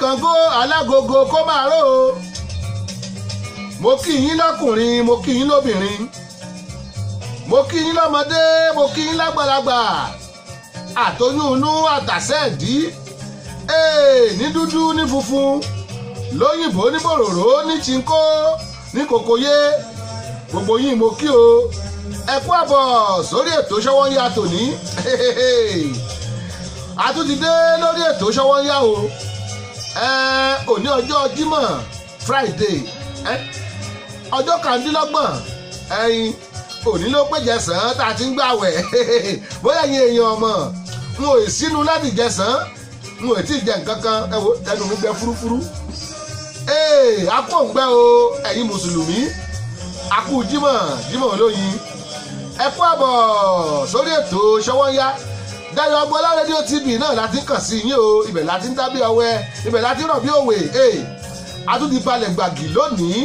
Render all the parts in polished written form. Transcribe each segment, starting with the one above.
Kàngó alágogo kó máa ró o. Mo kí yín lọ́kùnrin, mo kí yín lóbìnrin, mo kí yín lọ́mọdé, mo kí yín lágbàlagbà, àtoyún inú àtàsẹ́ẹ̀dí, ní dúdú ní funfun, lóyìnbó ní bòròró ní chinkó ní kòkòyé, gbogbo yín mo kí o. Ẹ kú àbọ̀ sórí ètò Ṣọ́wọ́nyá tòní. A tún ti dé lórí ètò Ṣọ́wọ́nyá o. Òní ọjọ́ Jímọ̀ Friday, ọjọ́ kàndínlọ́gbọ̀n òní ló pé jẹsàn tá a ti ń gbàwẹ̀. Bóyá yín èèyàn ọmọ n ò sínú láti jẹsàn, n ò tí ì jẹ nǹkan kan, ẹnu mi gbẹ fúrúfúrú. A kò ń gbẹ o ẹ̀yin mùsùlùmí, a kú Jímọ̀ olóyin. Ẹ kú àbọ̀ sórí ètò Ṣọ́wọ́nyá. Dayọ̀ Agboola rédíò TV náà láti kàn sí yín o, ibẹ̀ láti ń dábí ọwẹ́, ibẹ̀ láti rọ̀ bí òwe. A tún ti balẹ̀ gbàgì lónìí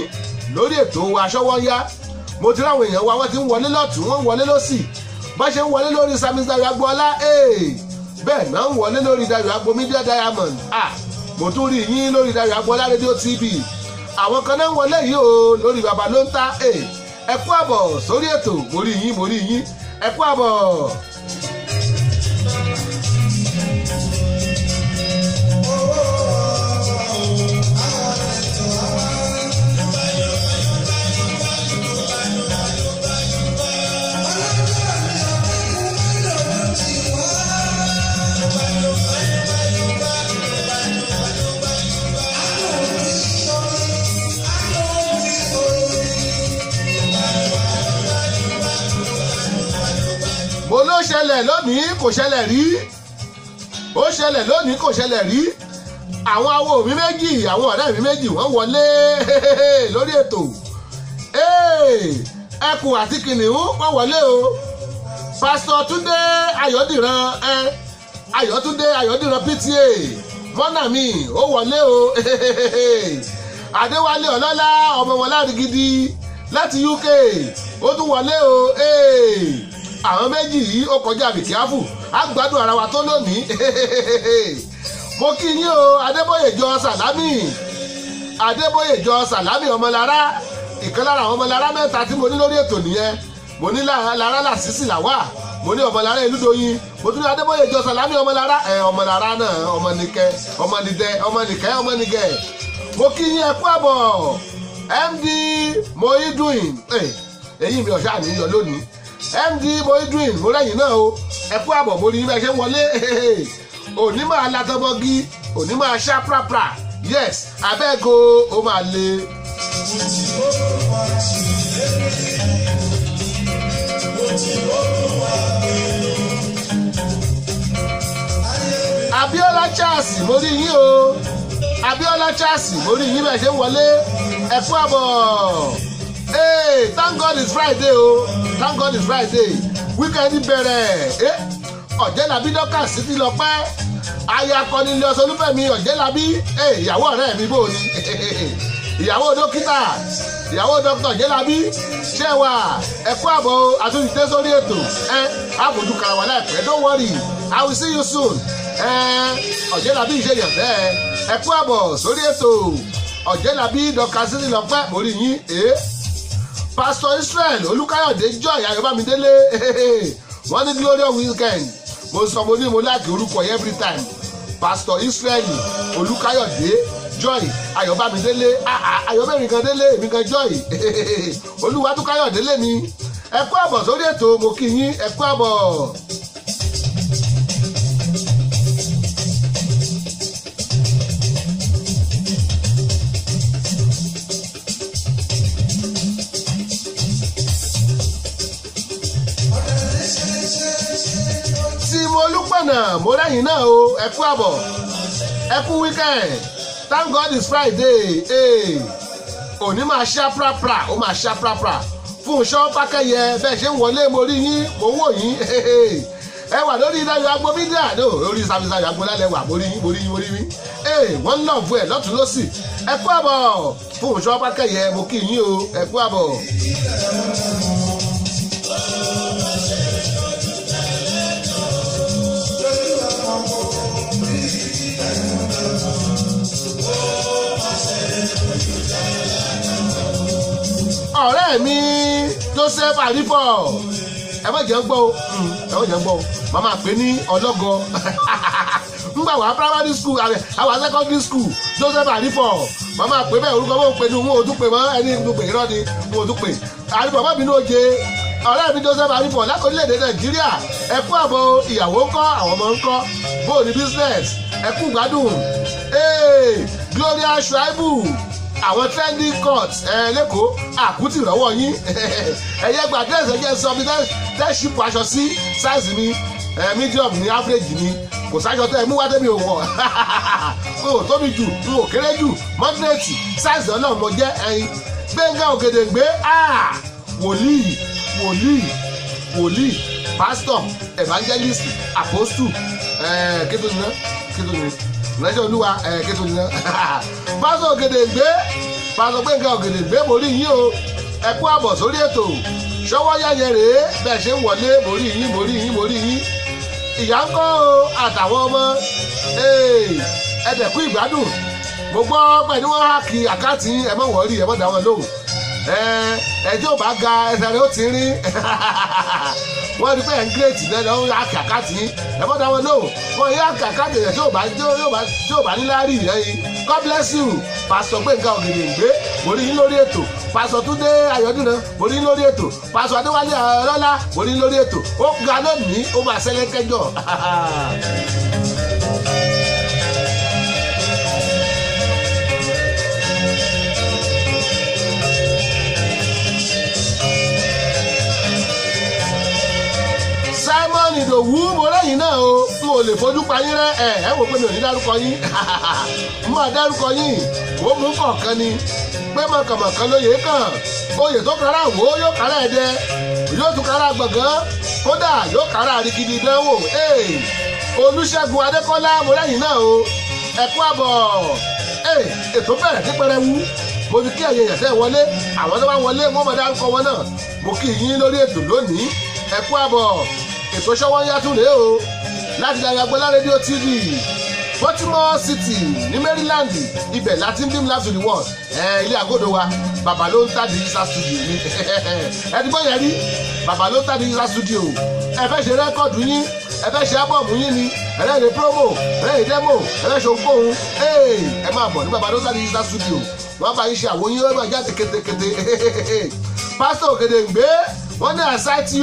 lórí ètò wa Ṣọ́wọ́nyá. Mo ti ráwọn èèyàn wa wọ́n ti ń wọlé lọ́tún, wọ́n ń wọlé lọ́sì, bá ṣe ń wọlé lórí Samis Dayọ̀ Agboola, bẹ́ẹ̀ náà ń wọlé lórí Dayọ̀ Agbo Media Diamond. Mo tún rí yín lórí Dayọ̀ Agboola rédíò TV. Àwọn kan náà ń wọlé yìí o lórí Baba Lonta. Ẹ kú àbọ̀ sórí ètò, mo rí yín, ẹ kú àbọ̀. Mo ló ṣẹlẹ̀ lónìí kò ṣẹlẹ̀ rí, ó ṣẹlẹ̀ lónìí kò ṣẹlẹ̀ rí. Àwọn awo mi méjì, àwọn ọ̀rẹ́ mi méjì wọ́n wọlé lórí ètò. Ẹkùn àti kìnìún wọ́n wọlé o. Pásítọ̀ Túndé Ayọ̀dìran PTA mọ́nà mi ó wọlé o. Adéwálé Ọlọ́lá ọmọ wọn láti gidi láti UK ó tún wọlé o. Àwọn méjì yìí ó kọjá àbìkíáfù, á gbádùn ara wa tó lónìí. Mo kí yín o. Adébóyèjọ Sàlámì ọmọlára, ìkan lára àwọn ọmọlára mẹ́ta tí mo ní lórí ètò nìyẹn. Mo ní Lára Lásìsì Làwà, mo ní ọmọlára Ìlúdòyìn, mo tún ní Adébóyèjọ Sàlámì ọmọlára, ọmọlára náà ọmọnìkẹ́. Mo kí yín ẹ kú àbọ̀. MD Moideen, èyí mi ọ̀ṣà níyọ lónìí. MD Moideen mo rẹ́yìn náà o, ẹ kú àbọ̀, mo rí bẹ́ẹ̀ ṣe ń wọlé. Òní máa latọ́bọ́gí, òní máa ṣá prapra, yes abẹ́go ó máa le. Abíọ́lá Charles mo rí yín o, Abíọ́lá Charles mo rí yín bẹ́ẹ̀ ṣe ń wọlé, ẹ kú àbọ̀. Thank God it's Friday o, thank God it's Friday, weekend bẹ̀rẹ̀. Ọ̀jẹ́labí Dorcas ti lọ pẹ́, aya akọni ilé ọsọ Olúfẹ́mi Ọ̀jẹ́labí, ìyàwó ọ̀rẹ́ mi bò ní, ìyàwó dókítà, ìyàwó dókítà Ọ̀jẹ́labí, ṣé wà ẹ kú àbọ̀ àtúntò sórí ètò. Àbójú kan wà láìpẹ́, don't worry, I will see you soon. Ọ̀jẹ́labí ìṣèyàn bẹ́ẹ̀, ẹ kú àbọ̀ sórí ètò. Ọ̀jẹ́labí Dorcas ti lọ pẹ́, orí yín. Pastor Israel Olúkáyọ̀dé Joy Ayọ̀bámidélé, wọ́n ní glorious weekend. Mo sọ mo ní mo láàkì orúkọ yẹn every time. Pastor Israel Olúkáyọ̀dé Joy Ayọ̀bámidélé, Ayọ̀bẹ̀rin kan délé, èmi kan Joy. Olúwatúkáyọ̀dé lé ní. Ẹ kú àbọ̀ sórí ètò, mo kí yín, ẹ kú àbọ̀. Olúpọ̀nà mo rẹ́yìn náà o, ẹ kú àbọ̀, ẹ kú weekend, thank God it's Friday. Òní máa ṣá prapra, ó máa ṣá prapra. Fúnṣọ́ Fákẹ́yẹ bẹ́ẹ̀ ṣe ń wọlé mo rí yín, mo wò yín. Ẹ wà lórí Dayọ̀ Agbo Media, lórí Samis Dayọ̀ Agboola lẹ́wà, mo rí yín. Wọ́n ń lọ́ọ̀fù ẹ̀ lọ́tún lọ́sì. Ẹ kú àbọ̀ Fúnṣọ́ Fákẹ́yẹ, mo kí yín o, ẹ kú àbọ̀. ọ̀rẹ́ mi Joseph Arifo ẹ má jẹ́ gbọ́ o ẹ má jẹ́ gbọ́ o màmá pè ní ọlọ́gọ ngbà wà primary school àwọn secondary school Joseph Arifo màmá pè bẹ́ẹ̀ orúkọ mọ́ pè ní wọn ò tún pè mọ́ ẹni tó pè irọ́ ni wọn ò tún pè Arifo má bínú oje ọ̀rẹ́ mi Joseph Arifo láti orílẹ̀-èdè Nàìjíríà ẹ kú àbọ̀ ìyàwó ńkọ́ àwọn ọmọ ńkọ́ bóò ní business ẹ kú gbádùn Gloria Shuaibu àwọn trending court lẹ́kọ̀ọ́ àkútì rọ́wọ́ yín ẹ̀yẹ́ gba dẹ́sẹ̀ jẹ́ sọ mi tẹ́ṣípù aṣọ sí size mi medium ní average mi kò sáṣọ tẹ́ ẹ mú wá tẹ́mi ò wọ̀ n ò tóbi jù n ò kéré jù moderate size ọlọ́run mo jẹ́ ẹyin Gbẹ́ngà Ògèdèngbé wòlíì pastor evangelist apostle kéto nìyẹn ìrẹsẹ̀ olúwa kéto nìyẹn pásọ Ògèdèngbé pásọ Gbẹ́ngà Ògèdèngbé mo rí yín o ẹ kú àbọ̀ sórí ètò ṣọwọ́ yáyẹ rèé bẹ́ẹ̀ ṣe ń wọlé mo rí yín ìyá ń kọ́ o àtàwọn ọmọ ẹ̀dẹ̀kú ìgbádùn mo gbọ́ pẹ̀lú wọn hákì àkáàtì ẹ mọ̀ wọ́rí ẹ mọ̀ dá wọn lóhùn ẹjọ́ bá ga ẹsẹ̀ rẹ̀ ó ti rí wọ́n rí pé ẹ̀ ń gírètì náà lọ́wọ́ hákì àkáàtì ẹ mọ̀ dá wọn lóhùn wọ́n yí hákì àkáàtì rẹ̀ tí ò bá ní láárí ẹ̀yìn God bless you Pastor Gbẹ́ngà Ògèdèngbé mo rí yín lórí ètò Pastor Túndé Ayọ̀dúnrán mo rí yín lórí ètò Pastor Adéwálé Ọlọ́lá mo rí yín lórí ètò ó ga lónìí ó máa ṣẹlẹ̀ kẹjọ. Simon Ìdòwú mo lẹ́yìn náà o n ò lè fojú pa yín rẹ́ ẹ wò pé mi ò ní dárúkọ yín mo máa dárúkọ yín ó mú kọ̀ọ̀kan ni pé mọ̀kànmọ̀kàn lóye kàn oyè tó kára wò ó yóò kára ẹ̀dẹ yóò tún kára gbọ̀ngàn kódà yóò kára àríkìdí dánwò Olúṣẹ́gun Adékọ́lá mo lẹ́yìn náà o ẹ kú àbọ̀ ètò bẹ̀rẹ̀ ní pẹrẹwu mo fi kí ẹ̀yẹ yẹ̀tẹ̀ wọlé àwọn tó bá wọlé wọ́n máa dárúkọ wọn náà mo kí yín lórí ètò lónìí ẹ kú àbọ̀ ètò ṣọwọ́ yàtún rèé o láti Dàgbàgbọ́lá rédíò TV Baltimore City ní Maryland ibẹ̀ láti ń beam live to the world ilé àgọ́dọ̀ wa bàbá ló ń ta digital studio ní ẹ̀dígbọ́ yẹn rí bàbá ló ń ta digital studio ẹ fẹ́ ṣe rẹ́kọ̀dù yín ẹ fẹ́ ṣe ábọ̀mù yín ni ẹ̀rẹ́dẹ̀ promo ẹ̀rẹ́dẹ̀ demo ẹ̀rẹ́ ṣe ohunkóhun ẹ máa bọ̀ ní bàbá ló ń ta digital studio wọ́n bá yín ṣe àwọn yín ó máa jáde kétékété Pastor Ògèdèngbé wọ́n ní I cite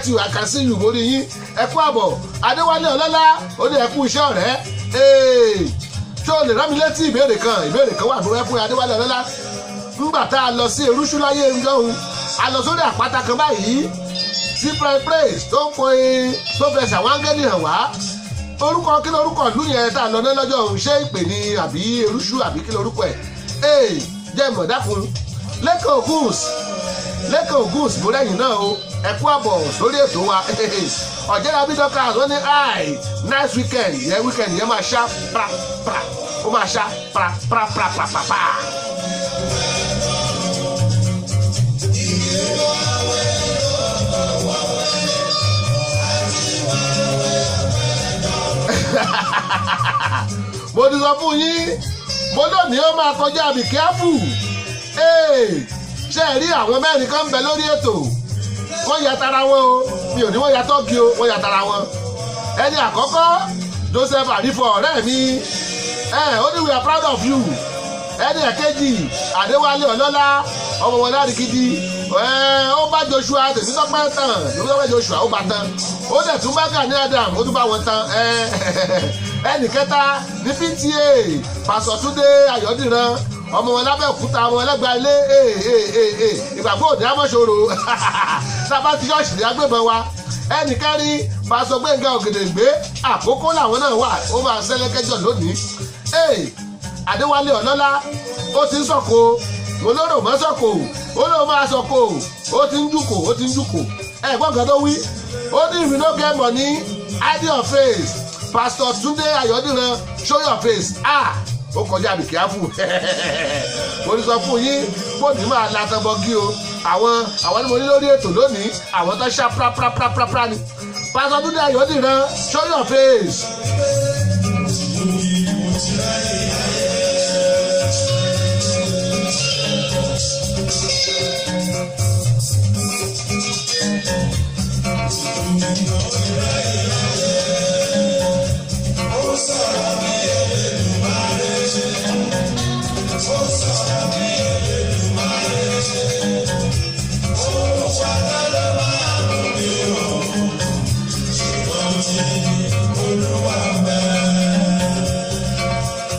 you I can see you mórí yín ẹ kú àbọ̀ Adéwálé Ọlọ́lá ó ní ẹ kú iṣẹ́ ọ̀rẹ́ ṣé o lè rán mi létí ìbéèrè kan wà fún ẹ fún Adéwálé Ọlọ́lá ńgbà tá a lọ sí Erúṣúláyé ńlọ́hun a lọ sórí àpáta kan báyìí sí praise tó ń pọnyin tó fẹsẹ̀ àwọn áńgẹ́lì hàn wá orúkọ kí lórúkọ ìlú yẹn tá a lọ ní lọ́jọ́ ọ̀hún ṣé ìpè ní àbí Erúṣú àbí kí lórúkọ ẹ̀ jẹ́ ìmọ̀dákun Lẹ́kàn Ògúns mo lẹ́yìn náà o ẹ kú àbọ̀ sórí ètò wa Ọ̀jẹ́lábí Dorcas wọ́n ní nice weekend yẹn máa ṣá pra ó máa ṣá pra. mo ti sọ fún yín mo lónìí ó máa kọjá be careful ṣe rí àwọn mẹ́rin kan ń bẹ lórí ètò wọ́n ya tara wọn o mi ò ní wọ́n ya tọ́gì o wọ́n ya tara wọn ẹni àkọ́kọ́ Joseph Arifo ọ̀rẹ́ mi ó ní we are proud of you ẹni ẹ̀kejì Adéwálé Ọlọ́lá ọmọ wọn láti gidi ó bá Joshua Tèmítọ́pẹ́ tán Tèmítọ́pẹ́ Joshua ó bá tán ó dẹ̀ tún bá Gani Adam ó tún bá wọn tán ẹnì kẹta ní PTA Pastor Túndé Ayọ̀dúnrán ọmọ wọn lábẹ́òkúta ọmọ ẹlẹ́gbàá ilé ìgbàgbọ́ òde amọ́ṣòro sábà tí ṣọ́ọ̀ṣì ní agbébọn wa ẹnì kẹrin Pastor Gbẹ́ngà Ògèdèngbé Àkókó làwọn náà wà ó máa ṣẹlẹ́kẹ́jọ lónìí Adéwálé Ọlọ́lá ó ti ń sọ̀kò mo lóró mọ́ sọ̀kò ó lóun máa sọ̀kò ó ti ń jùkò ẹ̀gbọ́n kan tó wí ó ní if you no get money hide your face Pastor Túndé Ayọ̀dúnrán show your face ó kọjá àbìkí áfù mo ní sọ fún yín bóòdì máa la tanbọgí o àwọn ni mo ní lórí ètò lónìí àwọn tó ṣá pra ni Pastor Túndé Ayọ̀dúnrán show your face.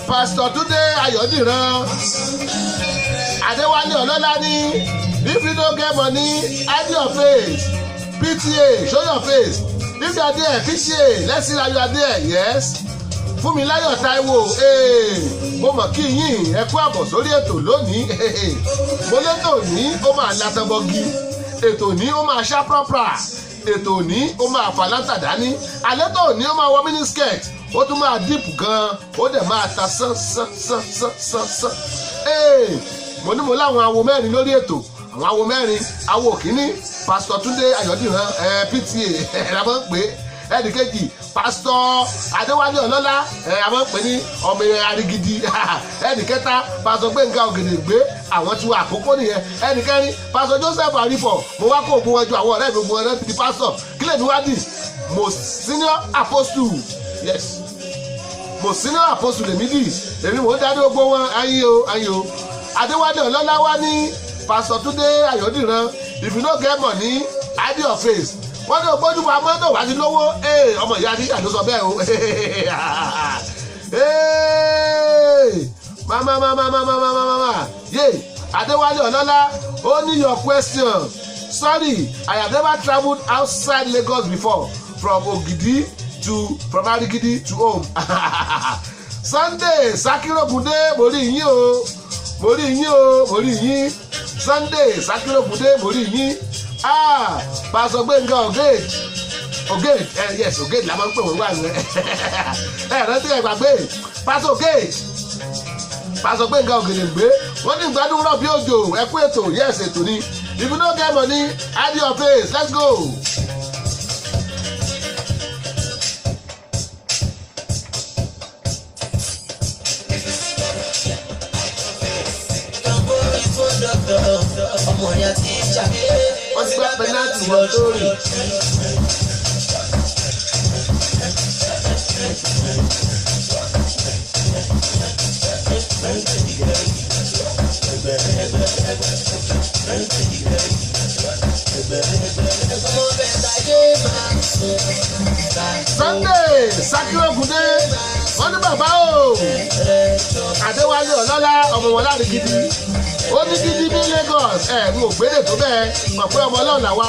Pastor Túndé Ayọ̀dìran Adéwálé Ọlọ́lá ní if you don't get money hide your face PTA show your face if you are there PTA let's see how you are there yes Fúnmiláyọ̀ Táíwò mo mọ̀ kí yín ẹ kú àbọ̀ sórí ètò lónìí mo létò ní ó máa látọ̀bọ̀gì ètò ní ó máa ṣá pọ́pọ́à ètò ní ó máa fà látàdání àlétò ní ó máa wọ mínísíkẹ̀tì ó tún máa díìpù gan ó dẹ̀ máa ta sán. Mo ní mo láwọn awo mẹ́rin lórí ètò àwọn awo mẹ́rin awo kìíní Pastor Túndé Ayọ̀dìran PTA la máa ń pè é ẹnìkejì Pastor Adéwálé Ọlọ́lá a máa ń pè ní ọmọ arigidi ẹnìkẹta Pastor Gbénga Ògèdèngbé àwọn tí wọ́n àkókò nìyẹn ẹnìkẹrin Pastor Joseph Arifo mo wá kó ògùn ẹjọ àwọn ọ̀rẹ́ mi ògùn ẹrẹ́ ti pastor kílẹ̀ níwádìí mo senior apostle yes mo senior apostle lèmi dì èmi mò ń dárí ogbó wọn ayé o Adéwálé Ọlọ́lá wá ní Pastor Túndé Ayọ̀dìran if you no get money hide your face wọ́n ní ògbójú pa mọ́tò wá sí lówó ọmọ ìyá ní ìyàdó sọ bẹ́ẹ̀ o mama yé Adéwálé Ọlọ́lá ó ní your question sorry I have never travelled outside Lagos before from Arigidi to home Sunday Sakirogunde mo rí yín Sunday Sakirogunde mo rí yín Pastor Gbénga Ògèdè yes Ògèdè la máa ń pè wọ́n wá rẹ̀ rántí ẹ̀ gbàgbé Pastor Gbénga Ògèdèngbé wọ́n ní ìgbádùn rọ̀ bí òjò ẹ kú ètò yes ètò ni if you no get money hide your face let's go. Wọ́n ti gbá pẹ́nátì wọ́n tó rí. Sunday Sakirogunde wọ́n ní bàbá o Adéwálé Ọlọ́lá ọmọ wọn láti gidi ó ní gidi ní Lagos n ò gbélé tó bẹ́ẹ̀ mọ̀ pé ọmọ ọlọ́run làwa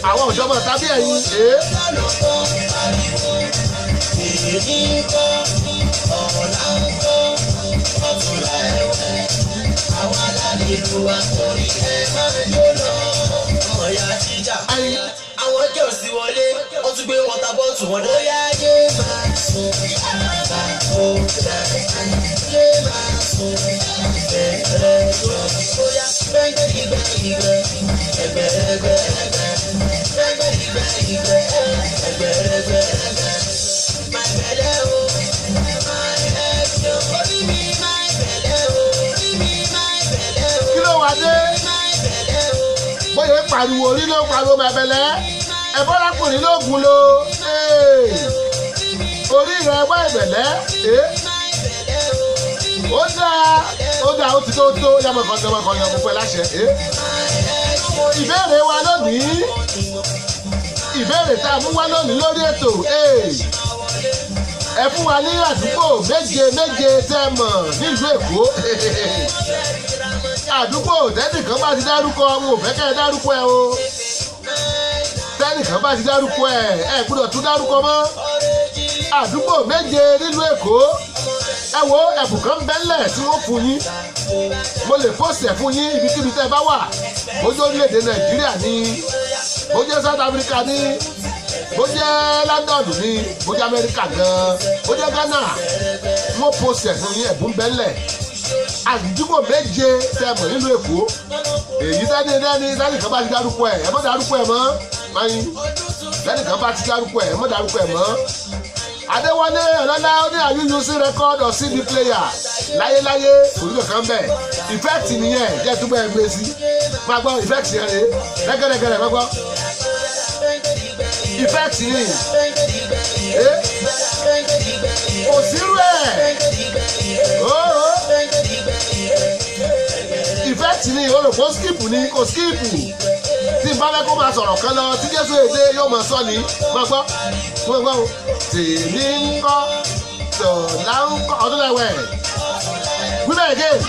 àwọn òjọba tàbí ẹ̀yin àwọn jẹ́ òsì wọlé ó tún gbé wọ́tà bọ́ọ̀tù wọn ló yá yé máa sùn àbá ó yé máa sùn bẹ̀rẹ̀ ó yá gbẹ́gbẹ́ ìgbẹ́ ẹgbẹ̀rẹ̀gbẹ̀ gbẹ́gbẹ́ ìgbẹ́ ẹgbẹ̀rẹ̀gbẹ̀ máa bẹ̀rẹ̀ o máa bẹ̀rẹ̀ o orí mi máa bẹ̀rẹ̀ o orí mi máa bẹ̀rẹ̀ o. Kí ló wá dé? Bóyá pariwo orí ló pariwo mẹ́bẹ̀lẹ́ ẹ̀fọ́lákùnrin ló gùn lo orí rẹ̀ wá ìbẹ̀lẹ́ ó dáa ó ti tó yàmọ̀kànlẹ̀ ọ̀pọ̀ pẹ̀ láṣẹ. Ìbéèrè wa lónìí ìbéèrè tá a mú wá lónìí lórí ètò ẹ fún wa ní àdúgbò méje tẹ́ mọ̀ nílùú Èkó àdúgbò tẹ́nìkan bá ti dárúkọ wọn ò fẹ́ kẹ́ ẹ dárúkọ ẹ o tẹ́nìkan bá ti dárúkọ ẹ gbọ́dọ̀ tún dárúkọ mọ́ àdúgbò méje nílùú Èkó ẹ wo ẹ̀bùn kan bẹ́lẹ̀ tí wọ́n fún yín mo lè pòsì ẹ̀ fún yín ibikíbi tẹ́ ẹ bá wà bójú orílẹ̀-èdè Nàìjíríà ní bójú South Africa ní bójú London ní bójú Amẹ́ríkà gan bójú Ghana wọ́n pòsì ẹ̀ fún yín ẹ̀bùn bẹ́lẹ̀ àdúgbò méje tẹ́ mọ̀ nílùú Èkó èyí tẹ́nìkan bá ti dárúkọ ẹ̀ mọ́ dárúkọ ẹ̀ mọ́ mayin tẹ́nìkan bá ti dárúkọ ẹ̀ mọ́ dárúkọ ẹ̀ mọ́. Adéwálé Ọlọ́lá ó ní àyùyù sí rẹ́kọ́ọ̀dù or CD player láyéláyé òyìnbó kan bẹ̀ ìfẹ́ẹ̀tì nìyẹn jẹ́ túbọ̀ ẹ gbé sí máa gbọ́ ìfẹ́ẹ̀tì yẹn rè rẹ́gẹ́rẹ́gẹ́rẹ́ máa gbọ́. effect ni kò sírú ẹ̀ effect ni o rò pé skip ni kò skip tí n bá fẹ́ kó máa sọ̀rọ̀ kan lọ tí Jésù èdè yóò máa sọ ni máa gbọ́ o tèmi ń kọ́ tọ̀lá ń kọ́ ọdún lẹ́wẹ̀ wíbẹ̀ again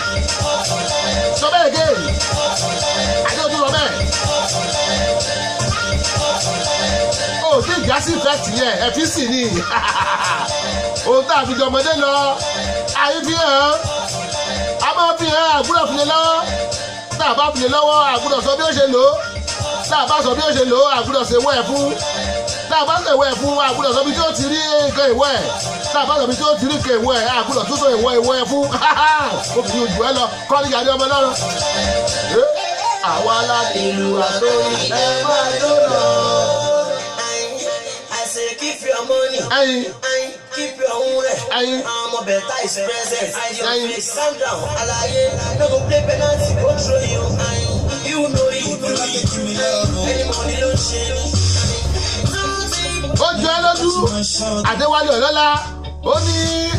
sọ bẹ́ẹ̀ again àti ojú lọ bẹ́ẹ̀ o tí ìjà sí effect yẹn ẹ̀fíìsì ni ohun tá a fi jọmọdé lọ àyè fi hàn a máa fi hàn àgbúrò fi lè lọ́wọ́ tá a bá fi lè lọ́wọ́ àgbúrò sọ bí ó ṣe lò ó tá a bá sọ bí ó ṣe lò ó àgbúrò ṣe wọ́ ẹ̀ fún tá a bá ṣe wọ́ ẹ̀ fún àgbúrò sọ bí tí ó ti rí nǹkan ìwọ́ ẹ̀ tá a bá sọ bí tí ó ti rí nǹkan ìwọ́ ẹ̀ àgbúrò tó sọ ìwọ́ ẹ̀ fún ó fi ojú ẹ lọ kọ́ ní ìyáde ọmọ lọ́rùn. àwa aládé ìlú àtòrí ẹ máa jó lọ. Keep your money, keep your own. I'm a better is present. Your face, calm down. Alaye, no go play penalty, control you. You know it. Any money don't shame. Ó jọ ẹ́ lójú Adéwálé Ọlọ́lá ó ní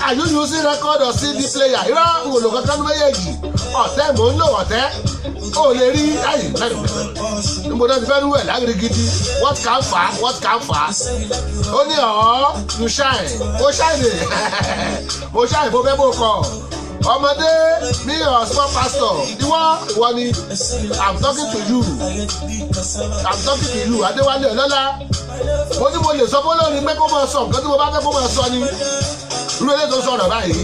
àyùyù sí rẹ́kọ́dọ̀ CD player irọ́ òòlù kankan ní méjèèjì ọ̀tẹ́ mò ń lò ọ̀tẹ́ ó lè rí ayé níbo náà ti fẹ́ rúwẹ̀ lágiri gidi what can fà ó ní you shine ó shine ó shine bó fẹ́ bó kọ ọmọdé mi small pastor ìwọ ni I'm talking to you Adéwálé Ọlọ́lá mo ní mo lè sọ fún lónìí pé kó máa sọ nǹkan tí mo bá fẹ́ kó máa sọ ni irú eléyìí tó sọ̀rọ̀ báyìí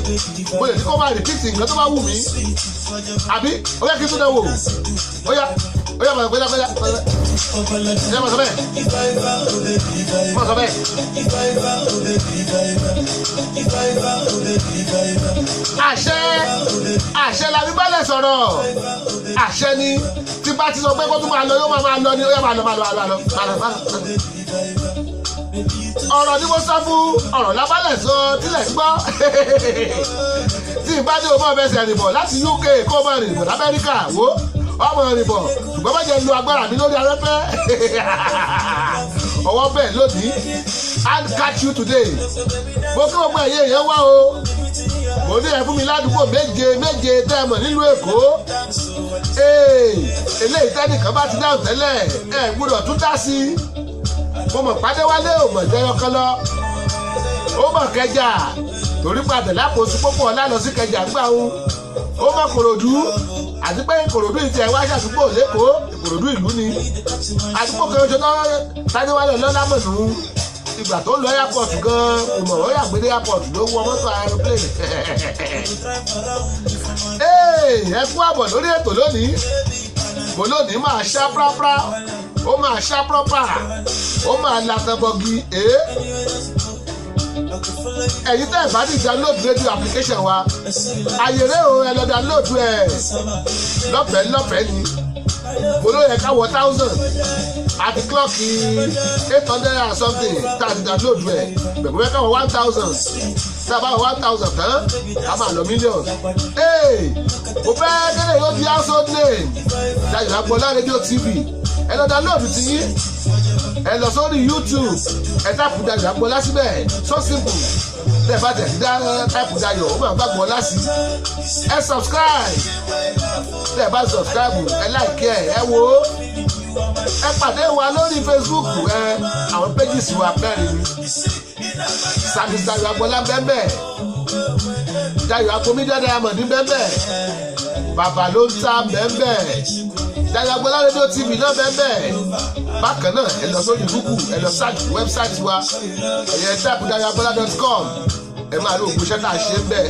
mo lè ní kó máa rìpíìtì nǹkan tó bá wù mí àbí ó yẹ kí n tún náà wò ó yá mọ̀ pẹ́lá ó yá mọ̀ sọ bẹ́ẹ̀ àṣẹ la bí bálẹ̀ sọ̀rọ̀ àṣẹ ni tí bá ti sọ pé kó tún máa lọ yóò máa lọ ni ó yá máa lọ ọ̀rọ̀ ni mo sọ fún ọ̀rọ̀ lábálẹ̀ sọ tílẹ̀ gbọ́ tí ìbá ní o máa fẹsẹ̀ rìn bọ̀ láti UK kó o máa rìn bọ̀ l'Amẹ́ríkà wo ọmọ rìn bọ̀ ṣùgbọ́n má jẹ́ lu agbára mi lórí afẹ́fẹ́ ọwọ́ bẹ́ẹ̀ lónìí I'll catch you today mo kí gbogbo ẹ̀yẹ yẹn wá o mo ní ẹ fún mi ládùúgbò méje tẹ́ ẹ mọ̀ nílùú Èkó eléyìí tẹ́nìkan bá ti dáhùn tẹ́lẹ̀ ẹ gbúdọ̀ tún dá sí i mo mọ̀ Adéwálé ò mọ̀ jẹyọ kan lọ ó mọ̀ Kẹjà torí padà lápòsù púpọ̀ ọ̀la lọ sí Kẹjà gbà ń ó mọ̀ Kòròdú àti pé Kòròdú ìtì ẹ̀wá ṣàdúgbò lẹ́kọ̀ọ́ Kòròdú ìlú ni àdúgbò kan oṣù náà Adéwálé Ọlọ́lá mọ̀ nù ìgbà tó lọ airport gan kò mọ̀ ó yàgbé airport ló wọ mọ́tò aeroplane ẹ kú àbọ̀ lórí ètò lónìí mo lónìí máa ṣá prápra ó máa ṣá proper ó máa latẹ́bọ̀gì ẹ̀yin tẹ́ ẹ̀ bá ní download radio application wa ayèrè o ẹ lọ download ẹ̀ lọ́fẹ̀ẹ́ ni mo ló yẹ ká wọ 1000 àti clocki 800 and something tá a ti download ẹ̀ bẹ̀rẹ̀ mo yẹ ká wọ 1000 tá a bá wọ 1000 tán a máa lọ millions mo fẹ́ kéde yóò di household name Dayọ̀ Agboola Radio TV ẹ lọ download ti yín ẹ lọ sórí YouTube ẹ táàpù Dayọ̀ Agboola síbẹ̀ so simple tẹ bá tẹ dá táàpù Dayọ̀ ó máa gbàgbọ́ lásì ẹ subscribe tẹ bá subscribe ẹ like ẹ wò ó ẹ pàdé wa lórí Facebook àwọn pages wa mẹ́rin Service Dayọ̀ Agboola bẹ́ẹ̀ Dayọ̀ Agbo Media Diamond bẹ́ẹ̀ bàbá ló ń ta bẹ́ẹ̀ Dayọ̀ Agboola Radio TV náà bẹ́ẹ̀ bákan náà ẹ lọ sórí Google ẹ lọ search website wa ẹ̀yẹ type dayoagboola.com ẹ máa lo ògùn iṣẹ́ tá a ṣe ń bẹ̀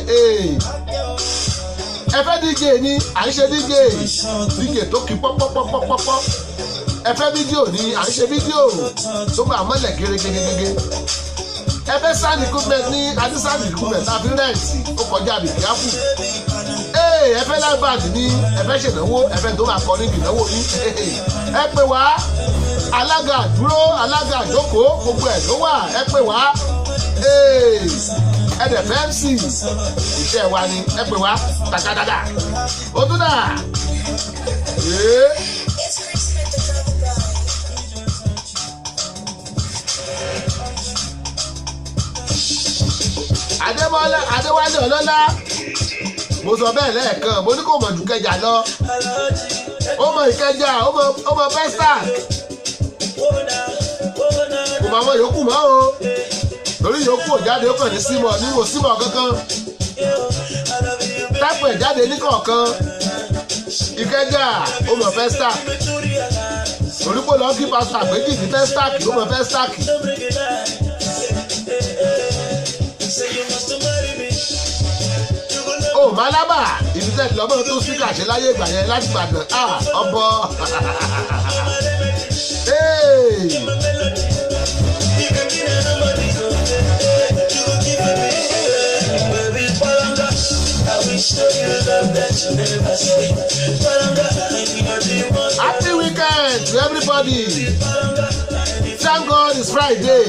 ẹ fẹ́ DJ ni à ń ṣe DJ tó kí pọ́pọ́pọ́pọ́pọ́ ẹ fẹ́ fídíò ni à ń ṣe fídíò tó bá mọ́lẹ̀ gégégégé ẹ fẹ́ sound equipment ní àti sound equipment àfi rẹ́ǹtì ó kọjá àbìkí ápù ẹ fẹ́ live band ní ẹ fẹ́ ṣènáwó ẹ fẹ́ tó máa kọ níbi ìnáwó yín ẹ pè wá alága àdúró alága àjókòó gbogbo ẹ̀ ló wà ẹ pè wá ẹ dẹ̀ fẹ́ MC iṣẹ́ wa ni ẹ pè wá tàkàdàdà ó tún dà. Adéwálé Ọlọ́lá mo sọ bẹ́ẹ̀ lẹ́ẹ̀kan mo ní kò mọ̀ ju Ìkẹjà lọ ó mọ Ìkẹjà ó mọ Festac kò mọ àwọn yòókù mọ́ o torí yòókù ò jáde ó kàn ní símọ̀ ní wò símọ̀ kankan tápù ẹ̀ jáde ní kọ̀ọ̀kan Ìkẹjà ó mọ Festac torí pé lọ́ọ́ kí pásítọ̀ àgbéjì ní Festac ó mọ Festac. ó Málábà ìlú tẹ̀lé lọ́mọ tó síkà ṣe láyé ìgbà yẹn láti Ìbàdàn ọbọ. Happy weekend to everybody. Thank God it's Friday.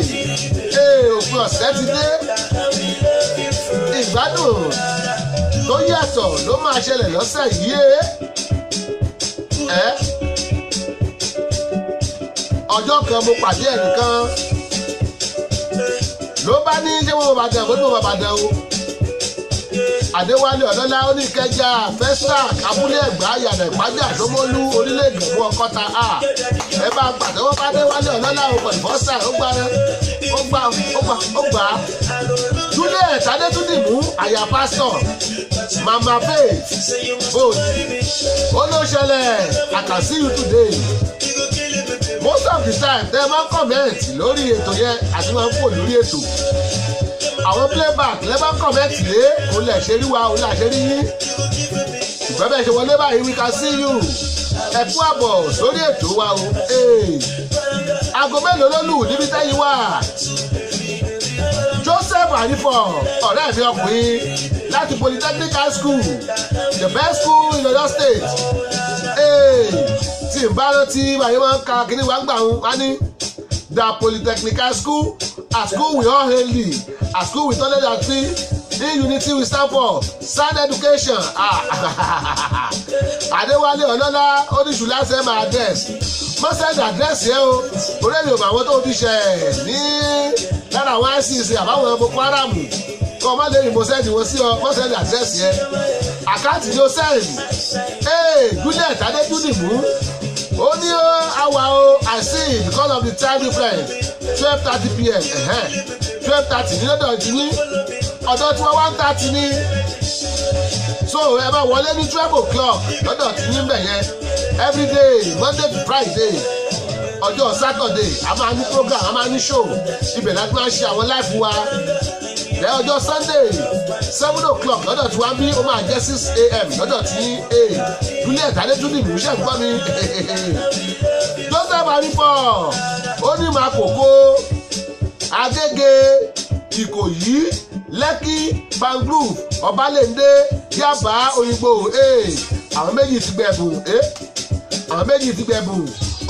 Òpin ọ̀sẹ̀ ti dé. Ìgbádùn tó yàtọ̀ ló máa ṣẹlẹ̀ lọ́sẹ̀ yìí. Ọjọ́ kan mo pàdé ẹnìkan ló bá ní ṣé mo bàdàn bó ní mo bàdàn o. Adéwálé Ọlọ́lá ó ní Ìkẹjà Festac Abúlé Ẹ̀gbá Ìyànà Ìpájà Ṣómólú Orílẹ̀-Èdè Ògùn Ọ̀kọ́ta ẹ bá pàtẹ́wọ́ bá Adéwálé Ọlọ́lá o pẹ̀lú fọ́sà ó gbà á. Juliet Adétúndìmú àyà pásítọ̀ Mama Faith vote ó ló ṣẹlẹ̀ I can see you today. Most of the time tẹ́ ẹ máa ń comment lórí ètò yẹn àti máa ń fò lórí ètò. Àwọn playback lẹ́ bá ń comment lé òun lẹ̀ ṣe rí wa òun lẹ̀ ṣe rí yín. Ìgbẹ́ bẹ́ẹ̀ ṣe wọlé báyìí we can see you. Ẹ kú àbọ̀ sórí ètò wa o. Aago mélòó ló lù níbi tẹ́yìn wà? Joseph Arifo ọ̀rẹ́ mi ọkùnrin láti Polytechnic High School the best school in Oyo State. Tí n bá rántí báyìí wọ́n ń ka kíní wá ń gbà wá ní the Polytechnic High School, a school we all hail thee, a school we tolerate and free, in unity we stand for, sound education. Adéwálé Ọlọ́lá ó ní ṣùlá send my address. Mo send address yẹn o, orí èmi ò mọ àwọn tó ti ṣẹ̀ ní lára àwọn ICC àbáwọn Boko Haram kọ́ ọ má lè rìn mo send wọn sí ọ, mo send address yẹn. Àkáǹtì ló send. Juliet Adétúndìmú ó ní àwa o I see because of the time difference 12:30 p.m. 12:30 ní lọ́dọ̀ ti ní ọ̀dọ̀ tí wọ́n 1:30 ní so ẹ bá wọlé ní 12 o'clock lọ́dọ̀ ti ní bẹ̀ yẹn everyday Monday to Friday ọjọ́ Saturday a máa ní program a máa ní show ibẹ̀ láti máa ṣe àwọn live wa ọjọ́ Sunday 7 o'clock lọ́dọ̀ tí wọ́n bí ó máa jẹ́ 6 a.m. lọ́dọ̀ tí Juliet Adétúndìmú ṣe ń gbọ́ mi. Joseph Arifo ó ní Makoko Agége Ìkòyí Lẹ́kì Mangrove Ọbalẹ́ndé Yaba Òyìnbó àwọn méjì ti gbẹ̀bùn àwọn méjì ti gbẹ̀bùn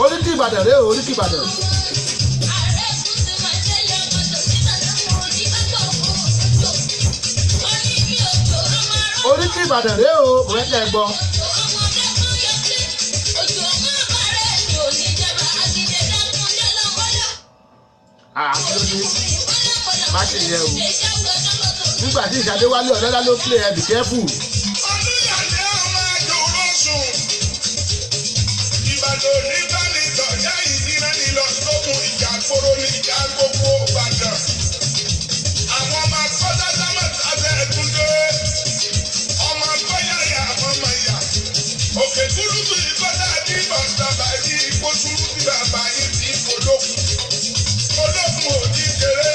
Oríkì Ìbàdàn rèé Oríkì Ìbàdàn. Oríkì Ìbàdàn rèé o mo fẹ́ kẹ́ ẹ gbọ́. Àkílódé má ṣe yẹ o nígbà tí Adéwálé Ọlọ́lá ló play ẹ be careful. Olúyàlé ọmọ ẹjọ́ olóṣùn Ìbàdàn nígbà nìkan jẹ́ ìdílé nílọ lókun ìjà gbòòrò ní ìjà gbogbo Ìbàdàn. Àwọn ọmọ akọ́jà sámẹ́ta bẹ́ẹ̀ tún dé. Ọmọ akọ́yàyà ọmọ ìyá. Òkè kúrúkú ìkọ́jà ní bàbá yìí ipò túrú bí bàbá yìí ti ipò lókun. Olókun ò ní kéré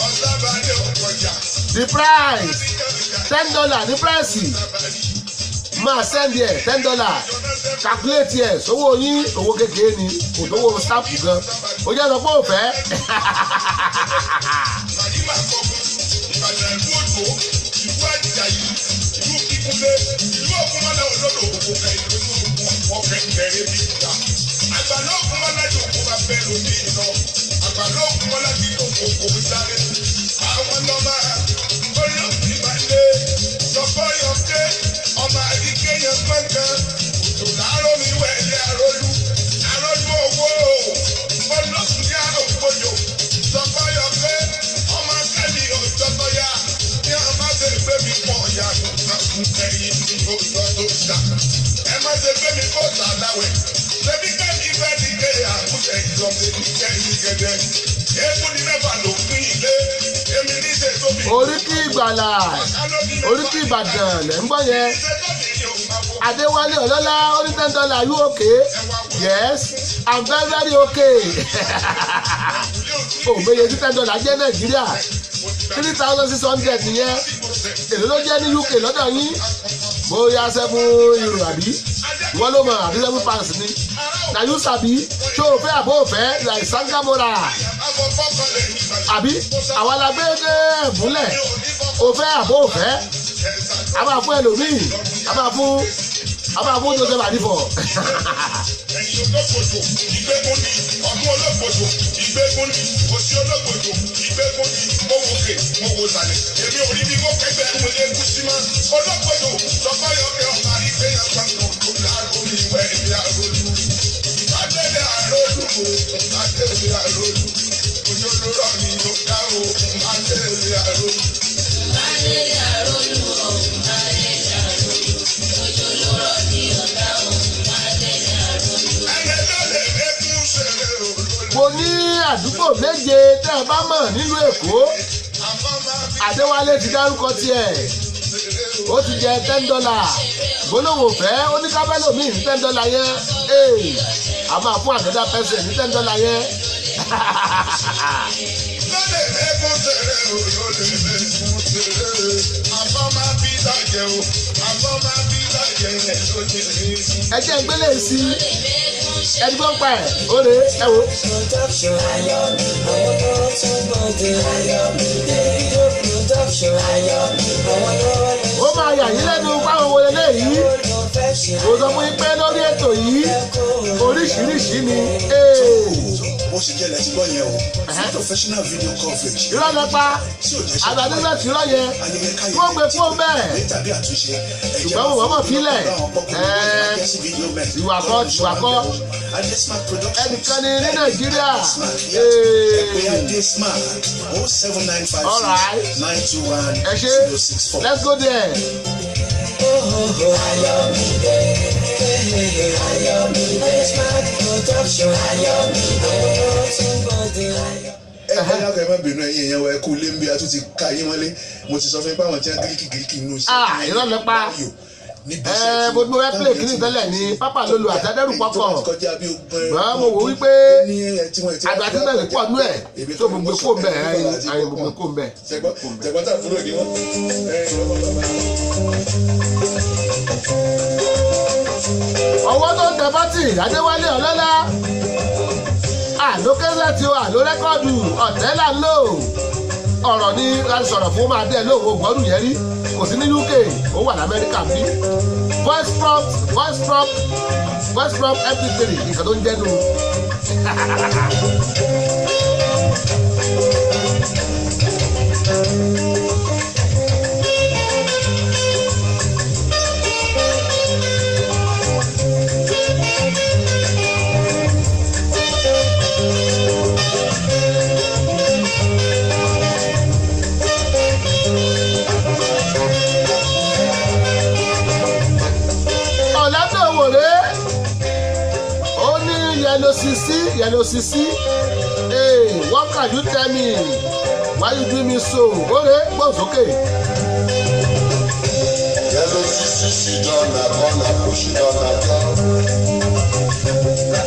ọ̀sábàdé ọ̀kọ̀jà. The price $10 ní price máa send yẹ $10 calculate yẹ sówó yín owó kékeré ni kò tówó stamp gan o jẹ́ sọ pé ò fẹ́. Màyímà kọ̀ọ̀kan Ìbàdàn ìlú Òjò ìlú Àjàyí ìlú Kíkúnlé ìlú Ògúnmọ́lá olódò òkú kẹ́hìn ọ̀kẹ́ kẹrẹ́ bí ìgbà. Àgbàlá Ògúnmọ́lá yóò kó bá bẹ́ẹ̀ lómi iná. Àgbàlá Ògúnmọ́lá kì í tó kókó sáré. Àwọn lọ́mọ olóògbé ìbàdé sọ́kọ́ yọ̀ké ọmọ àdìgé yẹn gbọ̀ngàn. Òjò láàárọ̀ mi wẹ̀lẹ̀ àrólú owó olóògbé àrògbòjò sọ́kọ́ yọ̀ké ọmọ akẹ́lì òjọ́tọ́yà ní òṣùwà tó ṣá. Ẹ má ṣe gbé mi kó tà láwẹ̀. Ṣebí kẹ́mi fẹ́ ní ké àkúṣe ìjọba èmi kẹ́mi gẹ́gẹ́. Eégún ní mẹ́fà ló pín ilé. Èmi ní ṣe tóbi. Oríkì Ìgbàlà, Oríkì Ìbàdàn lẹ́ ń gbọ́ yẹn. Adéwálé Ọlọ́lá ó ní $10 you okay? Yes, I'm very very okay. Òmèye tí $10 jẹ́ Nàìjíríà 3,600 nìyẹn. Èló ló jẹ́ ní UK lọ́dọ̀ yín? Bóyá €7 àbí? Wọ́n ló mọ̀ àbí £7 ni. Na you sabi ṣé o fẹ́ àbó o fẹ́ like sangamora àbí àwọn alágbé dé ẹ̀bùnlẹ̀ o fẹ́ àbó o fẹ́ a máa fún ẹlòmíì a máa fún Joseph Adifo. Ẹ̀yin olóògbòdò ìgbégún ni ọdún olóògbòdò ìgbégún ni òsì olóògbòdò ìgbégún ni mo wò kè mo wò sàlẹ̀ èmi ò rí bí mo kẹgbẹ́ mo lè kú sí ma olóògbòdò lọ́pọ̀ yọkẹ́ ọ̀pá ìgbé yẹn gbọ́dọ̀ tó láàrú mi wẹ̀ ẹ̀mí àròlù adélé àròlù adélé àròlù òjòlóró ni ó dá o adélé àròlù. Adélé àròlù o adélé àròlù òjòlóró ni ó dá o. Mo ní àdúgbò méje tẹ́ ẹ bá mọ̀ nílùú Èkó. Adéwálé ti dárúkọ tiẹ̀. Ó ti jẹ $10. Gbólóhùn fẹ́ oníkábẹ́lòmíì ní $10 yẹn. A máa fún àdọ́dá pẹ́sẹ̀ ní $10 yẹn. Ẹ jẹ́ ìgbélé sí ẹni tó ń pa ẹ̀ ó lè ẹ wo. Ó máa yà yín lẹ́nu fáwọn wọlé léyìí. Mo sọ fún yín pé lórí ètò yìí oríṣiríṣi ni. Bó ṣe jẹ́ lẹ́tí gbọ́ yẹn o, fún professional video coverage. Irọ́ lẹ́pa, àgbàdo náà ti rọ́ yẹn, wọ́n gbé fún bẹ́ẹ̀. Ṣùgbọ́n mo mọ̀ fílẹ̀, ìwàkọ́, ẹnìkan ní Nàìjíríà. Alright, ẹ ṣe, let's go there. Ẹ̀yà kẹ́ má bínú ẹ̀yin èèyàn wa ẹ kú lé ń bí a tún ti ká yín mọ́lé mo ti sọ fún yín pé àwọn tí wọ́n gíríkì inú iṣẹ́ irọ́ ló pa mo fẹ́ play kìíní tẹ́lẹ̀ ní pápá lólu àtàdẹ́rù pọ̀kọ̀ gbọ́n mo wò wípé àgbà tí bẹ́ẹ̀ lè pọ̀ nú ẹ̀ tó gbogbo kó ń bẹ̀ ẹ̀yìn gbogbo kó ń bẹ̀. tẹ̀gbọ́n tà fúrò ní wọ́n. ọwọ́ tó ń tẹ bátì Adéwálé Ọlọ́lá àlókẹ́sẹ̀ tí ó àló rẹ́kọ́ọ̀dù ọ̀tẹ́ là ń lò ọ̀rọ̀ ní láti sọ̀rọ̀ fún máa dẹ́ lóòwò gbọ́dù yẹn rí kò sí ní UK ó wà ní Amẹ́ríkà bí voice prompt MP3 nǹkan tó ń jẹ́nu. Yellow Sisi, hey, what can you tell me? Why you do me so? Okay, boss, okay. Yellow Sisi, she done that corner, push it on that door.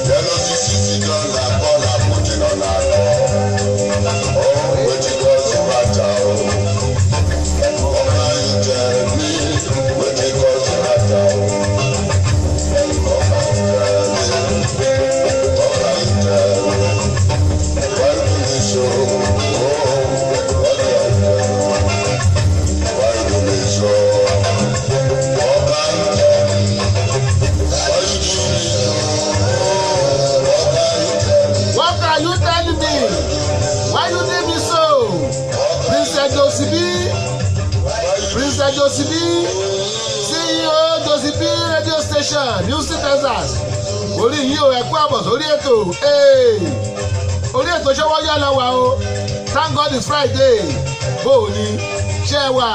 Yellow Sisi, she done that corner, put it on that door. Oh, where you go to Rata? Oh, now you tell me, where you go to Rata? Princess Josie, CEO Josie radio station Houston, Texas. Orí yìí ò ẹ̀kú àbọ̀ sórí ètò. Orí ètò ṣọwọ́ yá lọ wà o. Thank God it's Friday. Bó o ní ṣé ẹ wà?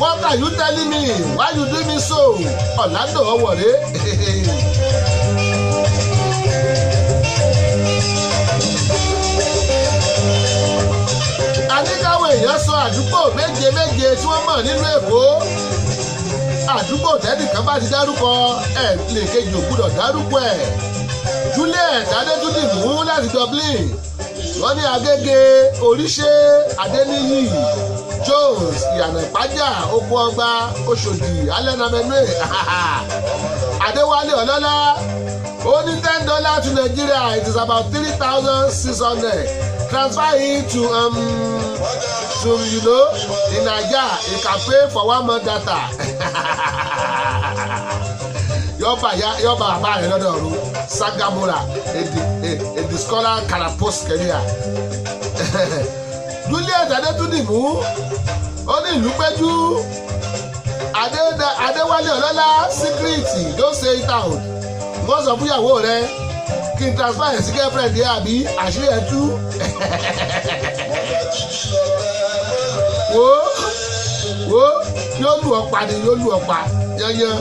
What are you telling me? Why you do me so? Orlando Owore. Àníkàwé èèyàn sọ àdúgbò méje tí wọ́n mọ̀ nínú Èkó. Àdúgbò tẹ́nìkan bá ti dárúkọ ẹ̀ lè kejì ògbúdọ̀ dárúkọ ẹ̀. Juliet Adétúndìmú láti Dublin. Wọ́n ní Agége, Oríṣé, Adéníyì, Jones, Ìyànà Ìpájà, Oko Ọgbà, Oṣòdì, Alẹ́nàmẹ́nú, Adéwálé Ọlọ́lá. Ó ní $10 to Nigeria, it is about 3,600. Transfer it to you know, in Naija, you can pay for 1 month data. Yọba bàbá rẹ̀ lọ́dọ̀ ọ̀run Sagamura èdè scholar Karapos Kenya. Juliet Adétúndìmú ó ní ìlú péjú Adéwálé Ọlọ́lá secret don't say it out. Wọ́n sọ fún ìyàwó rẹ̀ kí n transfer ẹ̀ sí girlfriend yẹn àbí àṣírí ẹ̀ tú. wo yóò lù ọ́ pa ni yóò lù ọ́ pa yányán.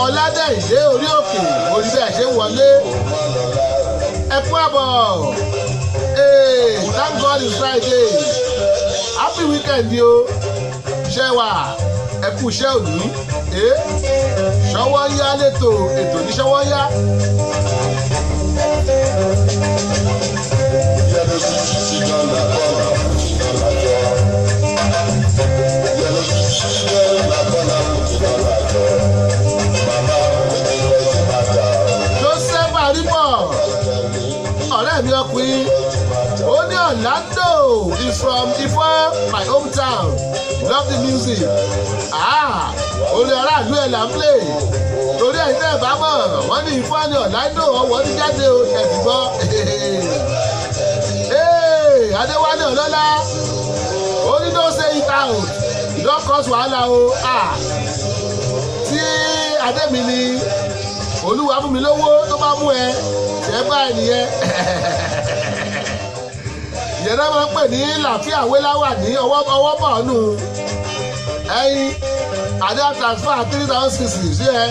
Ọládẹ́yìndé orí òkè orí bẹ́ẹ̀ ṣe ń wọlé ẹ kú àbọ̀ thank God it's Friday happy weekend yo ṣẹ́wà ẹ kú iṣẹ́ òní ṣọwọ́ yá létò ètò ní ṣọwọ́ yá. Joseph Aribo ọ̀rẹ́ mi ọkùnrin ó ní Orlando is from Ifá my hometown love the music orí aráàlú ẹ̀ là ń play torí ẹ̀yin tẹ́ ẹ̀ bá mọ̀ wọ́n ní Ifá ní Orlando ọwọ́ ní jáde o ẹ̀sìn gbọ́. Adéwálé Ọlọ́lá ó ní don't say it out don't cause wàhálà o tí Adémi ni Olúwa fún mi lówó tó bá mú ẹ ṣẹ́ báyìí nìyẹn. Ìyẹn náà máa ń pè ní làáfíà wéláwà ní ọwọ́ bọ̀ ọ́nù ẹyin adé transfer 3,600 sí ẹ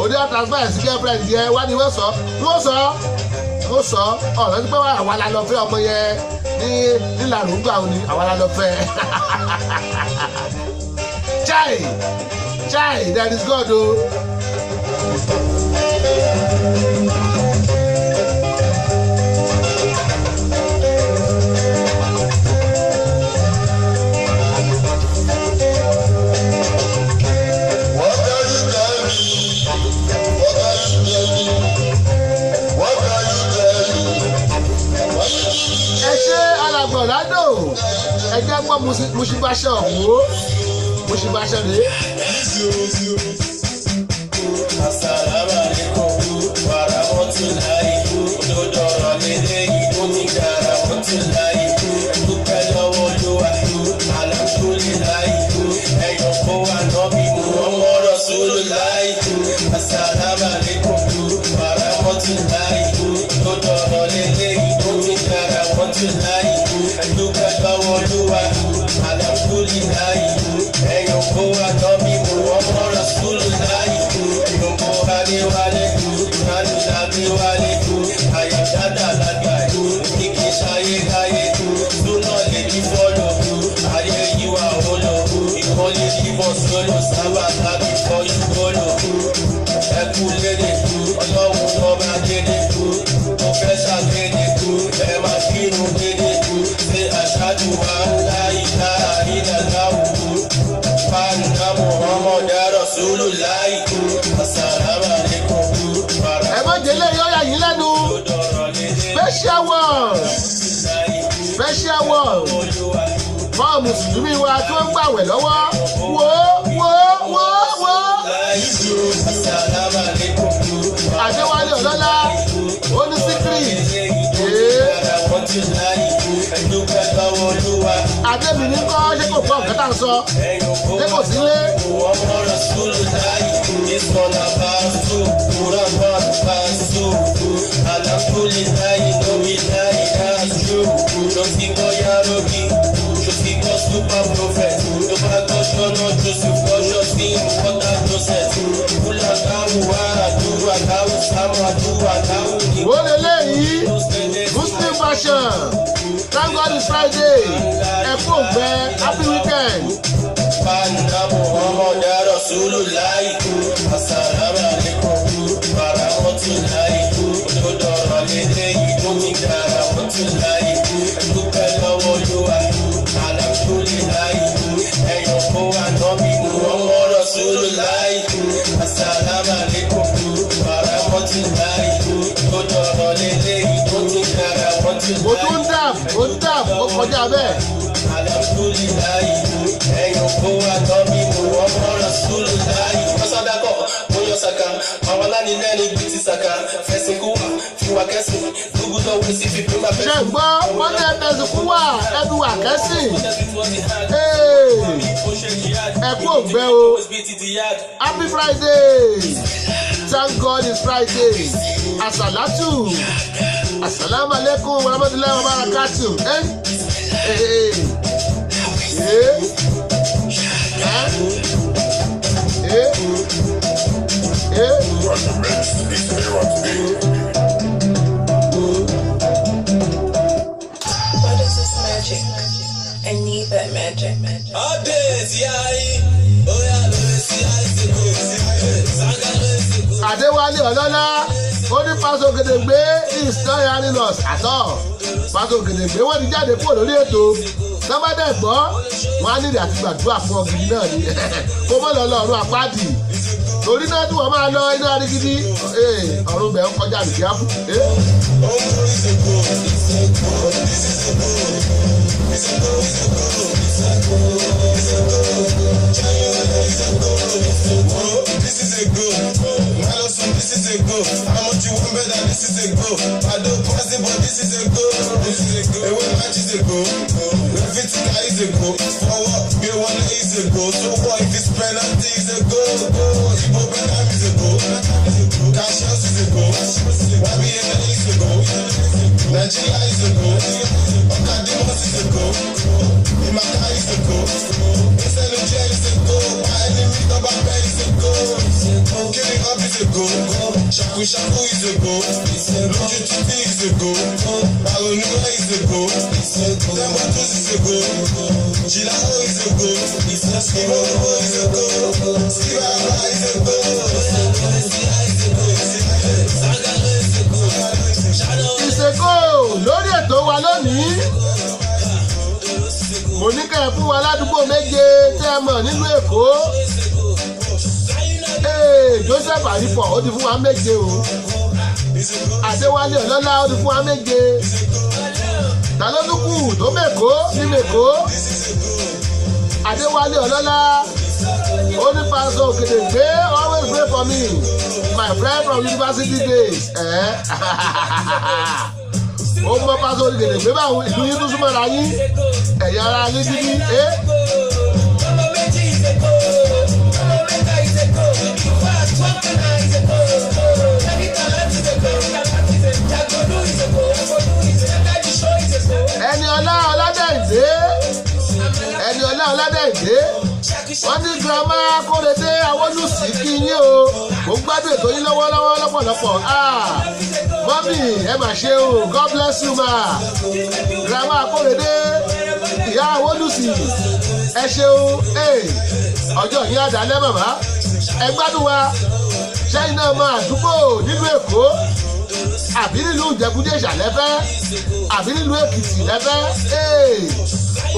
òde transfer ẹ̀ sí girlfriend yẹ wá ní wọ́n sọ ọ̀rọ̀ ní pé àwa la lọ fẹ́ ọmọ yẹn ní nílànà òní àwa la lọ fẹ́. Chai that is God o. Orlando ẹjẹ gbọ́ musibasẹ ọ̀hún musibasẹ rèé. Assalamualaikum warahmatullahi warahmatullahi dúpẹ́ lọ́wọ́ Olúwa alhamdulillahi ẹ̀yọ̀ kó wà nọ́bí Muhammad Rasulullahi. Assalamualaikum warahmatullahi lọ́dọ̀ọ̀rọ̀ lélẹ́yìn tó ti dára wọ́n ti láyé dúpẹ́ lọ́wọ́ Olúwa alhamdulillahi ẹ̀yọ̀ kó wà nọ́bí Muhammad Rasulullahi. Yòǹkó adéwálé adéwálé àyàdádà lágbàdo kíkì sáyé káyé lónà lè ní fọ́lọ̀ ayé yíwá ọlọ́ ìkọ́lé yíbọn sọ́lọ̀ sábà tàbí fọ́ ìgbọ́lọ̀ ẹkú lédè ọlọ́run lọ́ba lédè mo fẹ́ ṣàgbédè ẹ máa kírun lédè ṣe àṣáájú wa láyé láàyè láwùjọ fáńdà Muhammad Rasulullahi. Ẹ má jẹ́lé yọ́yà yín lẹ́nu special one fún mùsùlùmí wa tí wọ́n ń gbàwẹ̀ lọ́wọ́ wo. Adéwálé Ọlọ́lá ó ní síkírì adébí ní kọ́ ṣé kò gbọ́ nǹkan tá à ń sọ ṣé kò sí lé. Super prophet, no bad caution, no Joseph, caution, sing, water process. Pula kawu wa, duwa kawu, sama duwa kawu. Wo leléyìí Muslim fashion thank God it's Friday ẹ kú ògbẹ happy weekend. Banda Muhammad Rasulullahi, assalamu alaikum, warahmatullahi, ododoro leléyìí tó ti dára mọ́tòláyì, dúpẹ́ lọ́wọ́ Olúwa. Ẹ̀yọ̀ fún ànábì Muhammad Rasulullahi, assalamu alaikum, warahmatullahi, tó dọ̀rọ̀ lélẹ́yìí tó ti dára wọ́n ti láyé. Mo tún dàb ó kọjá bẹ́ẹ̀. Alhamdulillahi, ẹ̀yọ̀ fún ànábì Muhammad Rasulullahi. Mọ́sádàkọ̀, mo yọ sàkà, àwọn alánilẹ́ni bíi ti sàkà, fẹ̀sìn kú wà, fi wà kẹ́sìn, gbogbo tó wí sí fífi máa fẹ́. Ṣé gbọ́ wọ́n ní ẹ̀fẹ̀sìn kú wà ẹ̀dùn wà kẹ́sìn? Ẹ kú ògbẹ o. Happy Friday. Thank God it's Friday. Asalatu. Assalamu alaikum warahmatullahi wabarakatuh. What is this magic? I need that magic. Adéwálé Ọlọ́lá ó ní Pásò Ògèdèngbé is not hearing us at all. Pásò Ògèdèngbé wọ́n ti jáde kúrò lórí ètò sábàdà ẹ̀gbọ́ wọn á nílẹ̀ àti gbàdúrà fún ọ̀gìnì náà ni kó mọ́ lọ lọ́rùn àpáàdì torí náà tí wọ́n máa lọ inú arígídí ọ̀run bẹ̀ ń kọjá nìkíá fún. This is a go. Nelson, this is a go. How much you want better? This is a go. I don't pass it, but this is a go. This is a go. A way match is a go. Everything is a go. Forward, be one is a go. So what if it's penalty is a go? Ibo Beckham is a go. Cash house is a go. YBN is a go. Nigeria is a go. Okadimos is a go. Imaka is a go. Seneja is a go. My enemy Tobacco is a go. Killing up is a go. Shaku Shaku is a go. Luju Titi is a go. Balonua is a go. Demotos is a go. Chilao is a go. Imobo is a go. Sibaba is a go. Ìṣègò lórí ètò wa lónìí. Mo ní kẹ́ ẹ fún wa ládùúgbò méje tẹ́ ẹ mọ̀ nínú Èkó. Joseph Àrífọ̀ ó ti fún wa méje o. Adéwálé Ọlọ́lá ó ti fún wa méje. Ta ló tún kù tó mèkó ní mèkó? Adéwálé Ọlọ́lá ó ní Pásò Ògèdèngbé always pray for me my friend from university days. Ó mọ Pásò Ògèdèngbé báwo ìlú yín tún súnmọ́ra yín ẹ̀yà ara ní dídí. Ẹniọlá Ọládẹ̀dé wọ́n ní girama Kóredé Awólùsí kí yín o mo gbádùn ètò yín lọ́wọ́lọ́wọ́ lọ́pọ̀lọpọ̀ mọ́mì ẹ mà ṣe o God bless you ma girama Kóredé ìyá Awólùsí ẹ ṣeun ọjọ́ yín àdálẹ́ màmá ẹ gbádùn wa ṣẹ́yìn náà máa àdúgbò nílùú Èkó àbí nílùú Ìjẹ̀bú-Òde ìṣàlẹ́fẹ́ àbí nílùú Èkìtì lẹ́fẹ́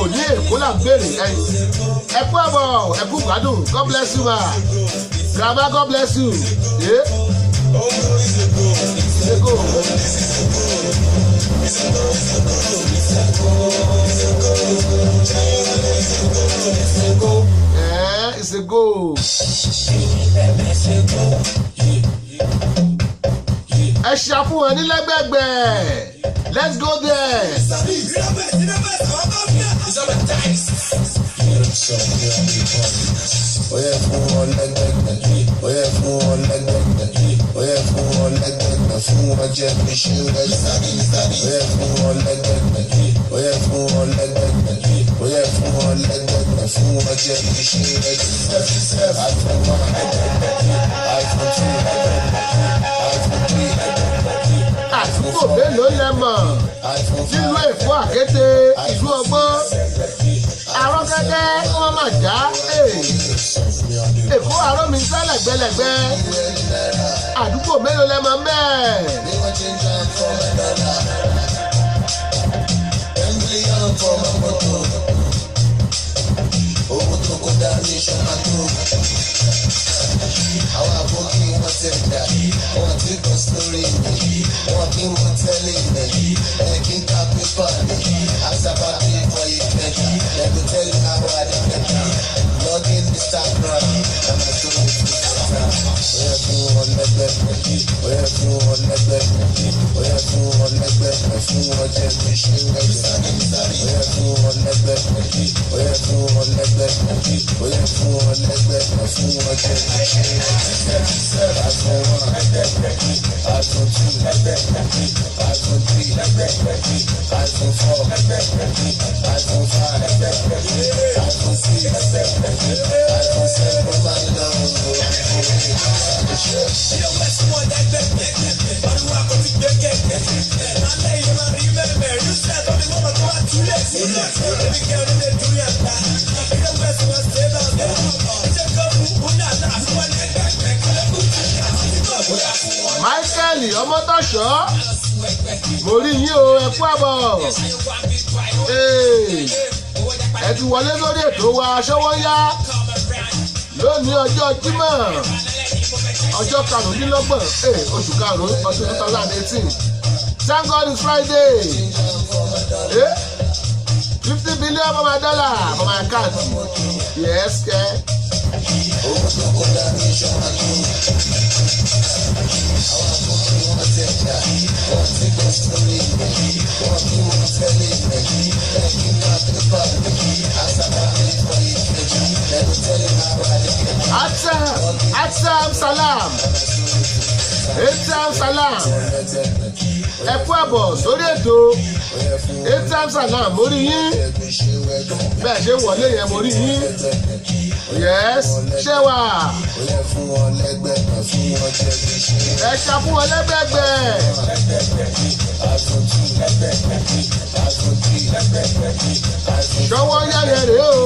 òní Èkó là ń béèrè ẹ kú àbọ̀ ẹ kú gbádùn God bless you ma grandma God bless you. It's a go. Ẹ ṣàfún wọn ní lẹ́gbẹ̀gbẹ̀ let's go there. Oye fún wọn lẹ́gbẹ̀gbẹ̀, oye fún wọn lẹ́gbẹ̀gbẹ̀, oye fún wọn lẹ́gbẹ̀gbẹ̀ fún wọn jẹ́ fi ṣe rẹ̀. Oye fún wọn lẹ́gbẹ̀gbẹ̀, oye fún wọn lẹ́gbẹ̀gbẹ̀, oye fún wọn lẹ́gbẹ̀gbẹ̀ fún wọn jẹ́ fi ṣe rẹ̀. iPhone 1, iPhone 2, iPhone 3. Àdúgbò mélòó lẹ mọ̀ nílùú Èkó Àkété ìlú ọgbọ́n arọ́gẹ́gẹ́ wọ́n máa já Èkó àrọ́mi sálẹ̀gbẹ́lẹ̀gbẹ́ àdúgbò mélòó lẹ mọ̀ bẹ́ẹ̀. Owó tó kó dání ṣọ́nà tó. Àwọn àbókí wọn ti dà, wọn ti kọ́ sórí mi, wọn kí wọn tẹ́lẹ̀ mi, ẹ̀ kí n ká pépà mi, àṣàbà bí ìfọ̀ ìfẹ́, ẹ̀kú tẹ́lẹ̀ àwọn àdìgbẹ́, login Instagram, àmà tó lè fi ṣàtà. Oyè fún wọn lẹ́gbẹ̀ẹ́, oyè fún wọn lẹ́gbẹ̀ẹ́, oyè fún wọn lẹ́gbẹ̀ẹ́, fún wọn jẹ́ fi ṣe lẹ́gbẹ̀ẹ́. Oyè fún wọn lẹ́gbẹ̀ẹ́, oyè fún wọn lẹ́gbẹ̀ẹ́, oyè fún wọn lẹ́gbẹ̀ẹ́, fún wọn jẹ́ fi ṣe lẹ́gbẹ̀ẹ́. iPhone 1, iPhone 2, iPhone 3, iPhone 4, iPhone 5, iPhone 6, iPhone 7, my love. Michael Ọmọtọ́ṣọ́ mo rí yín o ẹ kú àbọ̀ ẹ ti wọlé lórí ètò wa Ṣówónyá lónìí ọjọ́ Jímọ̀ ọjọ́ karùndínlọ́gbọ̀n oṣù karùn-ún ọdún 2018 Thank God it's Friday 50 billion for my dollar for my account yes kẹ́. Owó tó kó dání ṣọ́nà tó. Àwọn àbókí wọn ti dà, wọn ti kọ́ sórí mi, wọn kí wọn tẹ́lẹ̀ mi, ẹ̀ kí n ká pépà mi, àṣàbà bí ìfọ̀ ìfẹ́, ẹ̀kú tẹ́lẹ̀ àwọn àdìgbẹ́. Atsam salam Atsam salam ẹ kú àbọ̀ sórí ètò Atsam salam mo rí yín bẹ́ẹ̀ ṣe wọlé yẹn mo rí yín yes ṣé wà ẹ ṣá fún wọn lẹ́gbẹ̀gbẹ̀. Ṣówónyá yẹn rèé o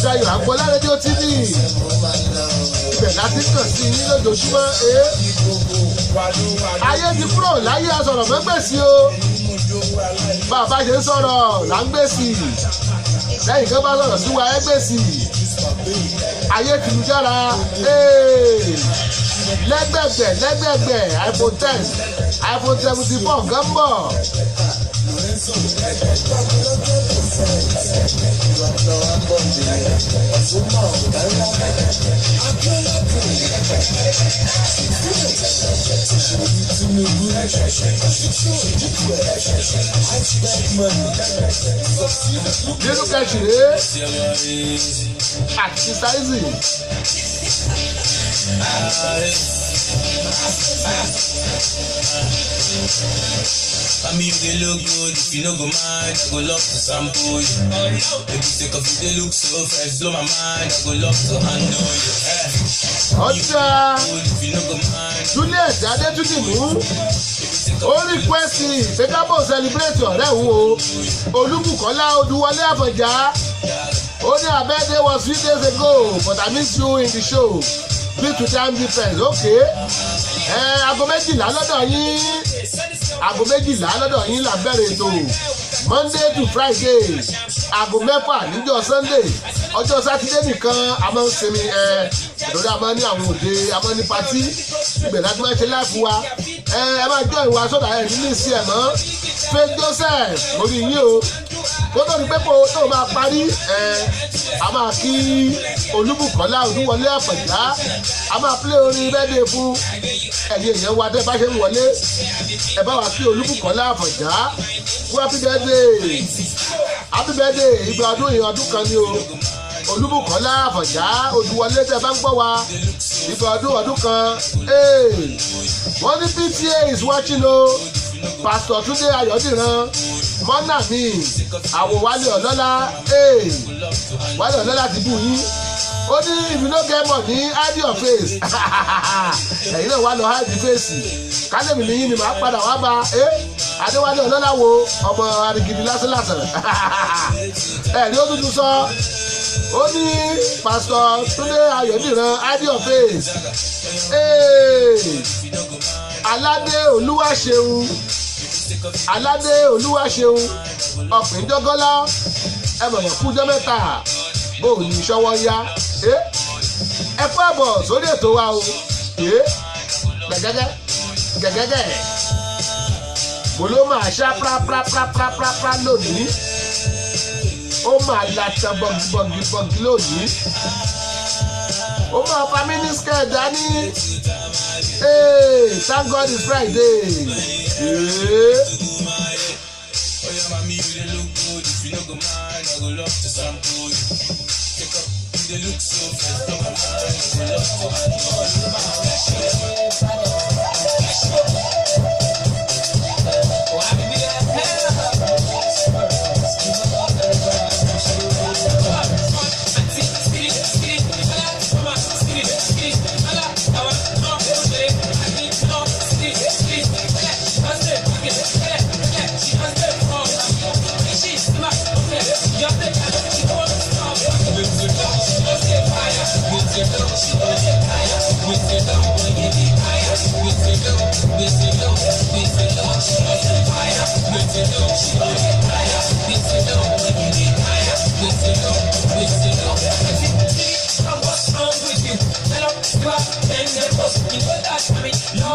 Ṣayọ̀ Àgbọ̀lá rédíò TV ibẹ̀ láti kàn sí yín lójoojúmọ́ ayé ti kúrò láyé asọ̀rọ̀ mẹ́gbẹ̀sí o bàbá ṣe ń sọ̀rọ̀ là ń gbèsì lẹ́yìn kan bá sọ̀rọ̀ sí wa ẹ gbèsì ayé ti lu jára lẹ́gbẹ̀gbẹ̀ iPhone 10 iPhone 74 nǹkan ń bọ̀. Nínú kẹsìrè àti sáìzì. I mean, they look good. If you no go mind, I go love to sample you. Maybe take off if they look so fresh, blow my mind. I go love to handle you. Ọjà Juliet Adétúndìmú ó rìkwẹ́sì pé ká bò celebrate ọ̀rẹ́ òun o Olúbùkọ́lá Odúwọlé Àfọ̀njá ó ní her birthday was 3 days ago but I miss you in the show due to time difference okay aago méjìlá lọ́dọ̀ yín là bẹ̀rẹ̀ ètò Monday to Friday aago 6 níjọ́ Sunday ọjọ́ Sátidé nìkan a máa ń sinmi ìdòdó a máa ní àwọn òde a máa ní patí ibẹ̀ láti máa ṣe láìpù wa ẹ máa jọ ìwà sọ́dà ẹ̀ nínú ìsìn ẹ̀ mọ́ Faith Joseph orí yín o kó tó ní pé kó tó máa parí a máa kí Olúbùkọ́lá Olúwọlé Àfọ̀njá a máa play orin birthday fún ẹ̀yin èèyàn wa tẹ́ bá ṣe ń wọlé ẹ bá wa kí Olúbùkọ́lá Àfọ̀njá fún happy birthday ìgbà ọdún yìí ọdún kan ni o Olúbùkọ́lá Àfọ̀njá Olúwọlé tẹ́ bá ń gbọ́ wa ìgbà ọdún kan wọ́n ní PTA is watching o Pastor Túndé Ayọ̀dìran mọ́nà mi àwọ̀ Wálé Ọlọ́lá Wálé Ọlọ́lá ti bù yín ó ní if you no get money hide your face ẹ̀yin náà wá lọ hide face kálẹ̀mì nìyí ni màá padà wá bá Adéwálé Ọlọ́lá wo ọmọ arigidi lásánlásán ẹ̀rí ó dúdú sọ ó ní Pastor Túndé Ayọ̀dìran hide your face Aládé Olúwaṣeun ọ̀pìn dọ́gọ́lá ẹ mọ̀mọ́ kú jọ́ mẹ́ta bó ní ìṣọwọ́ yá ẹ kú àbọ̀ sórí ètò wa o gẹ́gẹ́gẹ́ mo ló máa ṣá prápráprápráprápra lónìí ó máa lata bọ́gibọ́gibọ́gi lónìí ó máa fa mínísítẹ̀ dání thank God it's Friday.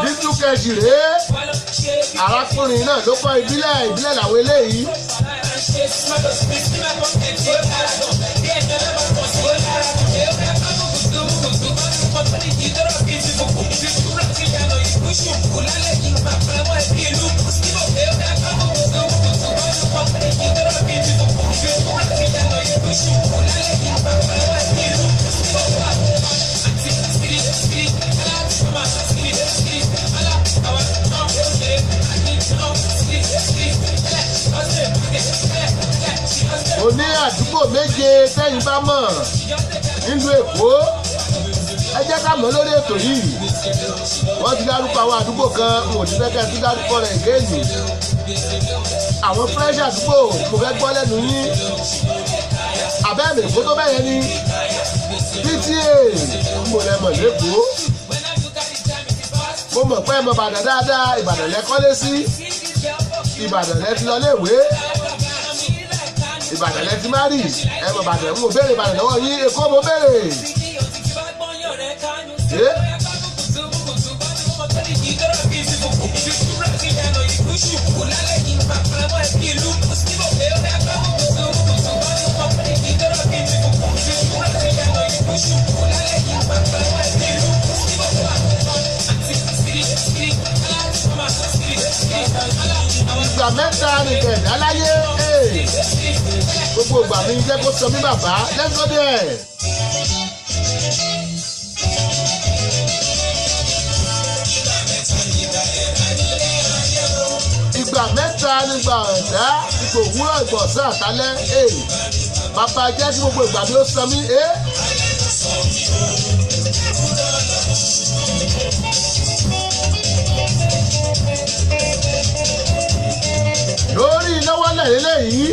Dídúkẹ́jì rèé arákùnrin náà ló kọ́ ìbílẹ̀ làwọn eléyìí. Ó ní àdúgbò méje tẹ́yìn bá mọ̀ nílùú Èkó ẹ jẹ́ ká mọ̀ lórí ètò yìí wọ́n ti dárúkọ àwọn àdúgbò kan n ò ní fẹ́ kẹ́ ẹ tún dárúkọ rẹ̀ géènì àwọn fresh àdúgbò mo fẹ́ gbọ́ lẹ́nu yín abẹ́ẹ̀mì Èkó tó bẹ́yẹn ní PTA mo lẹ mọ̀ lẹ́kọ̀ọ́ mo mọ̀ pé ẹ mọ̀ Ìbàdàn dáadáa Ìbàdàn lẹ kọ́lé sí Ìbàdàn lẹ ti lọ léèwé Ìbàdàn lẹ ti má rí ẹ mọ̀ Ìbàdàn mo béèrè Ìbàdàn lọ́wọ́ yín Èkó mo béèrè. Ìgbà mẹ́ta nìkẹ́ aláyé gbogbo ìgbà mi jẹ́ kó sọ mí bàbá let's go there. Ìgbà mẹ́ta nígbà ọ̀dá ipò òwúrọ̀ ìgbọ̀nsẹ̀ àtàlẹ́ bàbá jẹ́ kí gbogbo ìgbà mi ó sọ mí lórí lọ́wọ́ lẹ́lẹ́lẹ́ yìí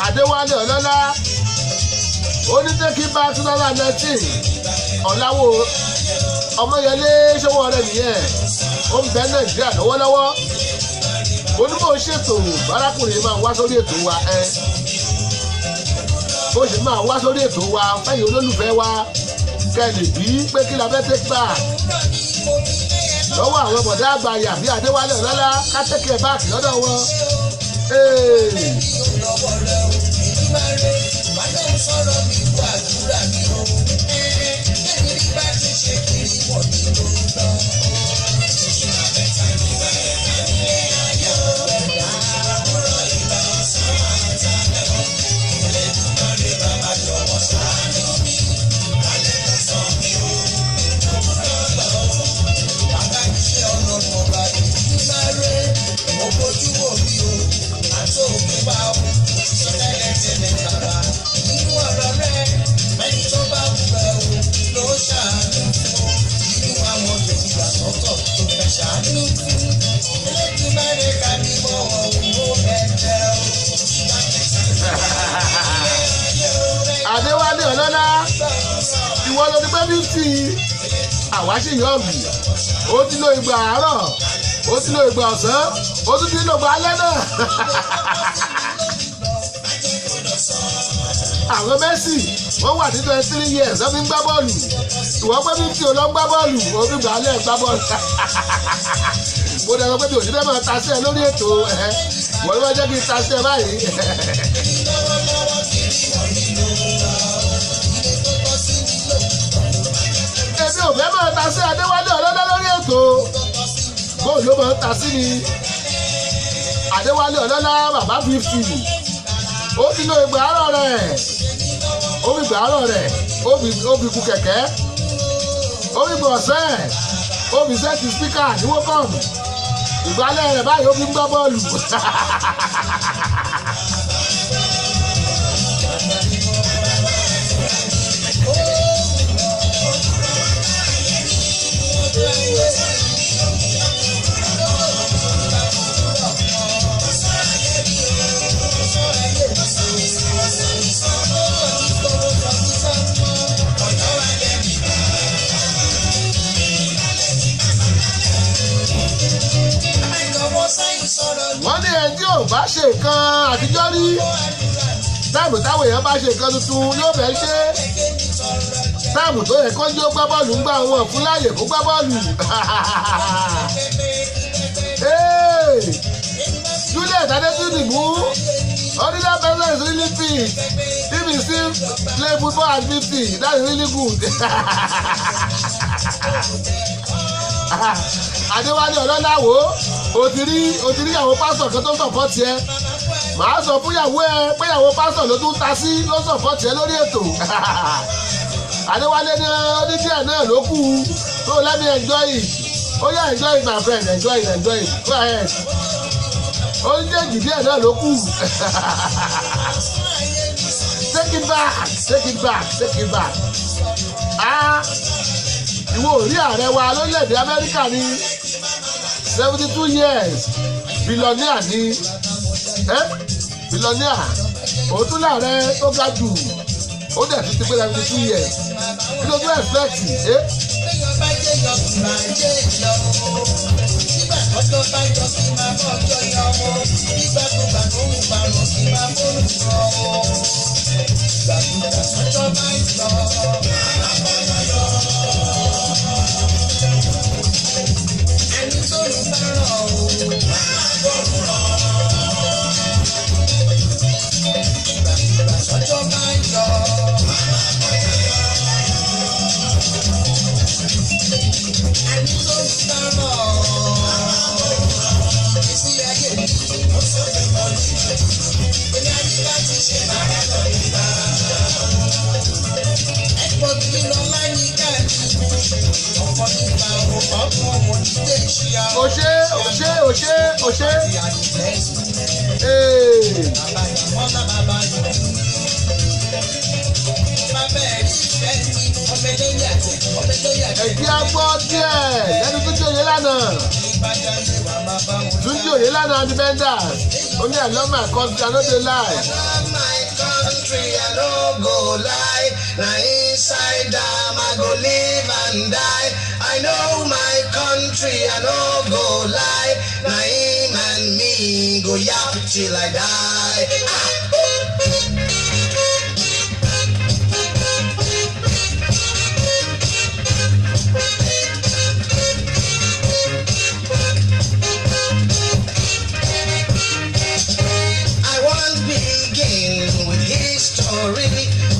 Adéwálé Ọlọ́lá onítẹ́kí bá 2019 ọ̀làwọ̀ Ọmọyẹlé ṣọwọ́ rẹ̀ nìyẹn ó ń bẹ Nàìjíríà lọ́wọ́lọ́wọ́ onímọ̀ ṣètò arákùnrin máa wá sórí ètò wa ó sì máa wá sórí ètò wa fẹ́yìn olólùfẹ́ wa kẹ́lì bí pé kí la fẹ́ take back lọ́wọ́ àwọn bọ̀dá àgbàyà bí Adéwálé Ọlọ́lá ká tẹ́kẹ̀ báàkì lọ́dọ̀ wọn. Adéwálé Ọlọ́lá ìwọ ló ní pé bíútì àwa sì yọ̀ọ̀bì ó ti lo ìgbà àárọ̀ ó ti lo ìgbà ọ̀sán ó tún ti lo ìgbà alẹ́ náà. Àwọn Messi wọ́n wà ní 23 years wọ́n fi ń gbá bọ́ọ̀lù ìwọ pé bíútì ò lọ ń gbá bọ́ọ̀lù ó fi gbà alẹ́ gbá bọ́ọ̀lù. Mo dẹ̀ sọ pé mi ò ní fẹ́ máa ta sí ẹ lórí ètò wọ́n ló máa jẹ́ kí n ta sí ẹ báyìí. Èmi ò fẹ́ máa ta sí Adéwálé Ọlọ́lá lórí ètò bóun ló máa ń ta sí ni Adéwálé Ọlọ́lá bàbá 50 ó ti lo ìgbà àárọ̀ rẹ̀ ó fi ìgbà àárọ̀ rẹ̀ ó fi gun kẹ̀kẹ́ ó fi gbọ̀ ọ̀sẹ̀ ó fi sẹ́ẹ̀tì spíkà ní wọ́kọ̀m ìgbálẹ̀ rẹ̀ báyìí ó fi ń gbá bọ́ọ̀lù. Wọ́n ní ẹni tí ò bá ṣe nǹkan àtijọ́ rí táàmù táwọn èèyàn bá ṣe nǹkan tuntun yóò fẹ́ ṣe táàmù tó yẹ kó jó gbá bọ́ọ̀lù ń gbà wọn fún láàyè kó gbá bọ́ọ̀lù. Juliet Adétúndìmú ordinary person is really fit if he still play football at 50 that's really good. Adéwálé Ọlọ́lá wo o ti rí àwọn pásítọ̀ kan tó ń sọ̀pọ̀tì ẹ màá sọ fún ìyàwó ẹ pé ìyàwó pásítọ̀ ló tún ta sí ló sọ̀pọ̀tì ẹ lórí ètò. Adéwálé ní díẹ̀ náà ló kù so let me enjoy it ó yá enjoy it my friend enjoy it go ahead ó ní déjì díẹ̀ náà ló kù. Take it back. Ìwọ orí ààrẹ wa lórílẹ̀‐èdè Amẹ́ríkà ní 72 years billionaire ní billionaire òtún láàrẹ tó ga jù ó dẹ̀ tún ti pé 72 years kí ló tún expect Òṣè. Ẹ̀jẹ̀ agbọ́ díẹ̀ lẹ́nu tó jòyè lánàá. Túnjí òye lánàá ní bẹ́ńdà. Ó ní I love my country, I no dey lie. I no go lie. Na inside am I go live and die. I know my country, I no go lie. Na him and me go yap till I die. I want to begin with history.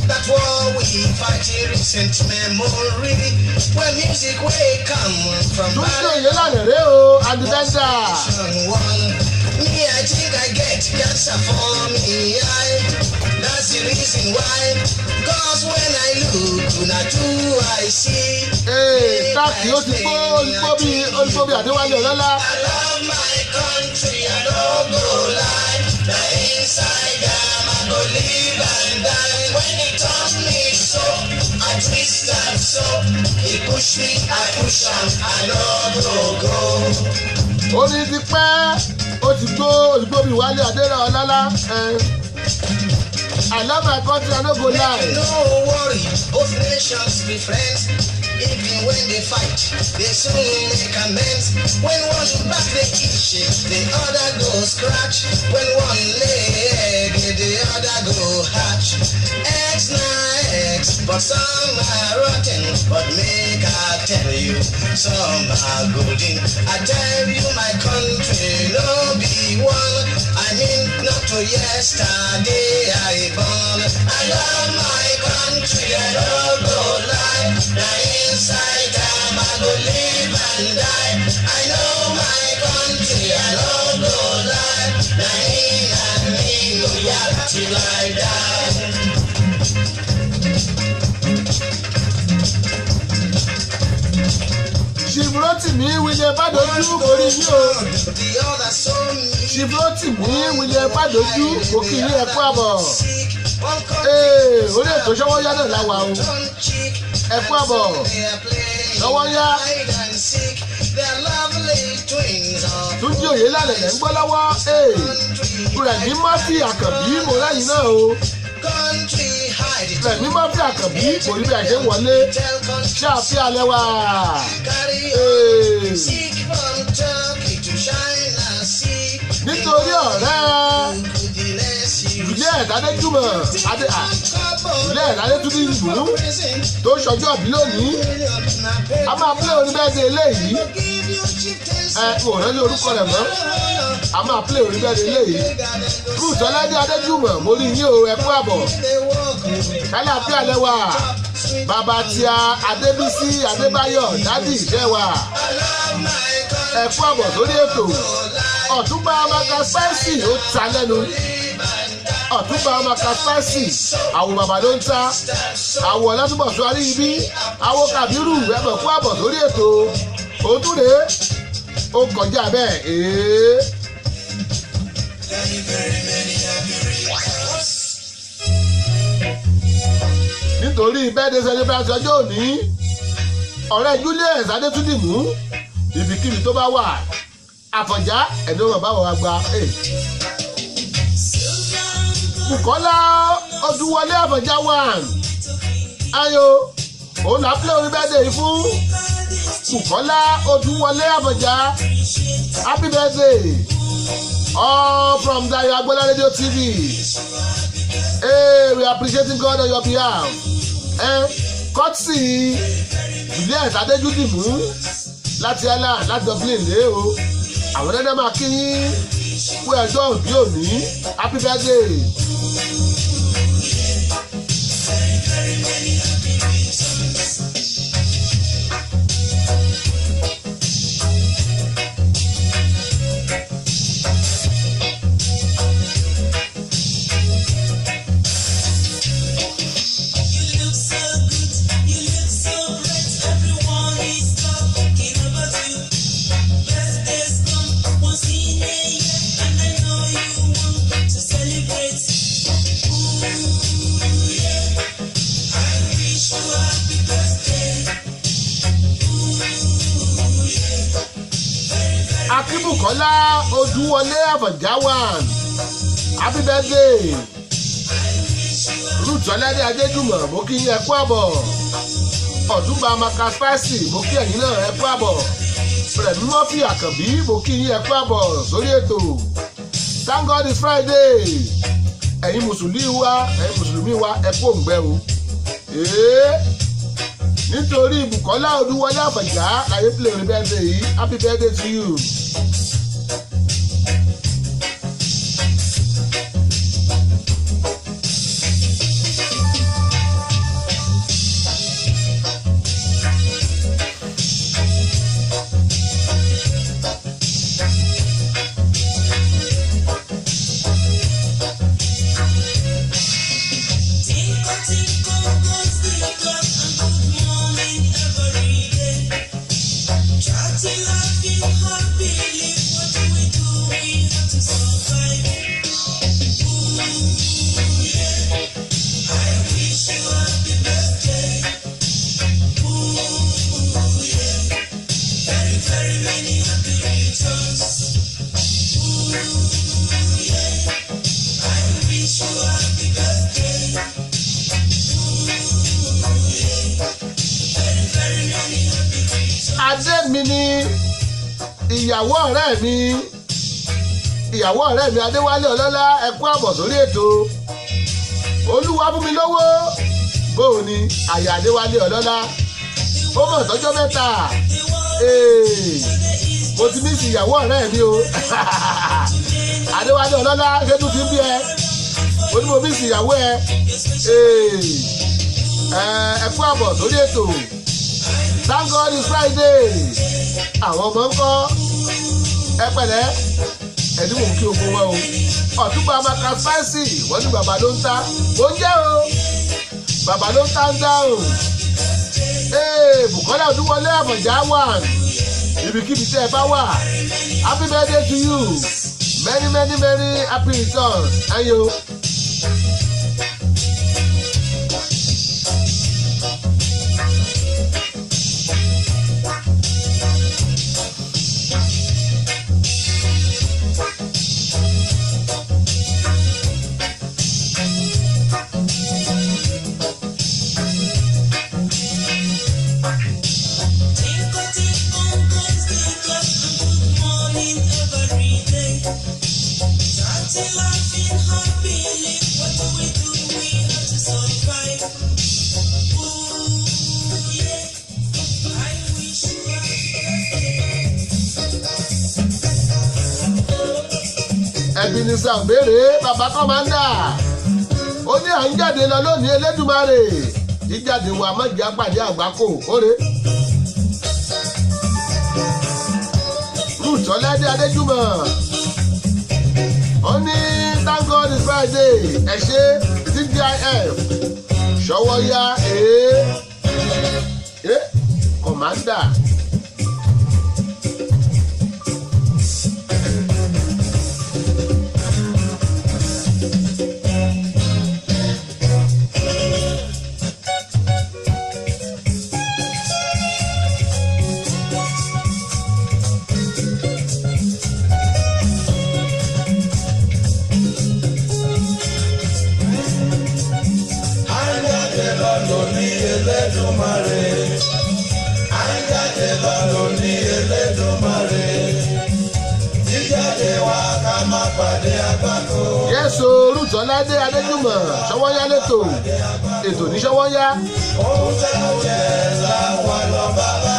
That war we fight a recent memory. When music will come from Túnṣe yẹn lánàá rẹ o adìbẹ́ńdà. Me, I think I get cancer for me. That's the reason why. Cause when I look, not who I see. Táàkì ó ti olùkọ́ bí Adéwálé Ọlọ́lá. I love my country, I don't go lie. The inside I go live and die. When it turns me so, I twist and so. He push me, I push him, I don't go. Orin ti pẹ́, ó ti gbó olùkọ́ bí Wálé Ọlọ́lá. I love my country, I no go lie. No worry, both nations be friends. Even when they fight, they soon make amends. When one back the itch, the other go scratch. When one lay egg, the other go hatch. Eggs not eggs, but some are rotten. But make I tell you, some are golden. I tell you, my country no be one. I mean not to yesterday I born. I love my country, I don't go lie. Inside I go live and die. I know my country, I don't go lie. And me go yap till I die. Ṣìbúrọ́tìmí William Bádójú kò rí yín o. The other so me. Ṣìbúrọ́tìmí William Bádójú kò kí ní ẹ̀kú àbọ̀. Orí ètò Ṣọ́wọ́nyá náà láwa o. Ẹ̀kú àbọ̀. Ṣọ́wọ́nyá. Túnjí òye lálẹ́ lẹ́ ń gbọ́ lọ́wọ́. Rẹ̀mí Murphy Àkànbí mo ráyìn náà o. Rẹ̀mí Murphy Àkànbí kò rí bí a ṣe ń wọlé. Ṣáàfin alẹ́ wa. Nítorí ọ̀rẹ́ Juliet Adéjúmọ̀ Juliet Adétúndí ìlú tó ṣọjọ́ bí lónìí a máa play orin bẹ́ẹ̀ di eléyìí kò rántí orúkọ rẹ̀ mọ́ a máa play orin bẹ́ẹ̀ di eléyìí Ruth Ọládé Adéjúmọ̀ mo rí yín o ẹkú àbọ̀ kálàfíà lẹ́wà bàbá tíá Adébísí Adébáyọ̀ dádì ìṣẹ́wà ẹkú àbọ̀ sórí ètò Ọ̀túnba Amaka Spicy ó ta lẹ́nu Ọ̀túnba Amaka Spicy àwọn bàbá ló ń ta àwọn ọ̀làtúbọ̀sọ àrí ibi àwọn Kàbírù ẹ̀bọ̀ kú àbọ̀ sórí ètò òtún rèé ó kọjá bẹ́ẹ̀ nítorí birthday celebration ọjọ́ òní ọ̀rẹ́ Julius Adétúndì mú ibikíbi tó bá wà Àfọ̀njá ẹni ó bá wà gba Bùkọ́lá Odúwọlé Àfọ̀njá 1 ayo òun là play orí birthday yìí fún Bùkọ́lá Odúwọlé Àfọ̀njá happy birthday all from Dayo Agbola Radio TV. Hey, we are appreciating God on your behalf. Courtesy Juliet Adéjúdìmú láti Ireland láti Dublin lé o. Àwọn dandan máa kí yín fún ẹjọ́ òbí òní. Happy birthday. Akíbùkọ́lá Odúwọlé Àfọ̀njá 1 happy birthday. Ruth Ọládé Adéjúmọ̀ mo kí yín ẹ kú àbọ̀. Ọ̀túnba Amaka Spicy mo kí ẹ̀yin náà ẹ kú àbọ̀. Rẹ̀mí Murphy Àkànbí mo kí yín ẹ kú àbọ̀ sórí ètò. Thank God it's Friday. Ẹ̀yin mùsùlùmí wa ẹ kú òǹgbẹ o. Nítorí Bùkọ́lá Olúwọlé Àfọ̀njá ayé play orin birthday yìí. Happy birthday to you. Adé mi ni ìyàwó ọ̀rẹ́ mi Adéwálé Ọlọ́lá ẹ kú àbọ̀ sórí ètò Olúwa fún mi lówó bóò ni àyà Adéwálé Ọlọ́lá ó mọ̀ tọ́jọ́ mẹ́ta mo ti mísì ìyàwó ọ̀rẹ́ mi o Adéwálé Ọlọ́lá ṣé tún ti ń bí ẹ mo ní mo mísì ìyàwó ẹ kú àbọ̀ sórí ètò. Thank God it's Friday. Àwọn ọmọ ń kọ́ ẹ pẹ̀lẹ́ ẹ̀dínwó kí ogun wọn o. Ọ̀túnba Maka Spicy wọ́n ní bàbá ló ń ta. Mo ń jẹ́ o. Bàbá ló ń ta ń dá o. Bùkọ́lá Olúwọlé Àfọ̀njá wà. Ibikíbi tẹ́ ẹ bá wà. Happy birthday to you. Many many many happy returns. Ayo. Ebenezer béèrè bàbá kọ́mándà ó ní à ń jáde lọ lónìí Elédùmarè jíjáde wa mọ̀já pàdé àgbákò óre. Ruth Ọládé Adéjúmọ̀ ó ní Thank God it's Friday ẹ ṣe TGIF Ṣọwọ́yá kọ́mándà. Yẹ́sọ Ruth Ọládé Adéjúmọ̀ Ṣọwọ́yá lẹ́tọ̀ ètò ní Ṣọwọ́yá. Ohun tí ó jẹ láwọn lọ bàbá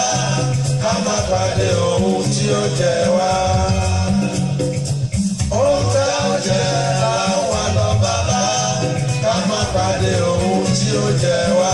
ká má pàdé ohun tí ó jẹ wá. Ohun tí ó jẹ láwọn lọ bàbá ká má pàdé ohun tí ó jẹ wá.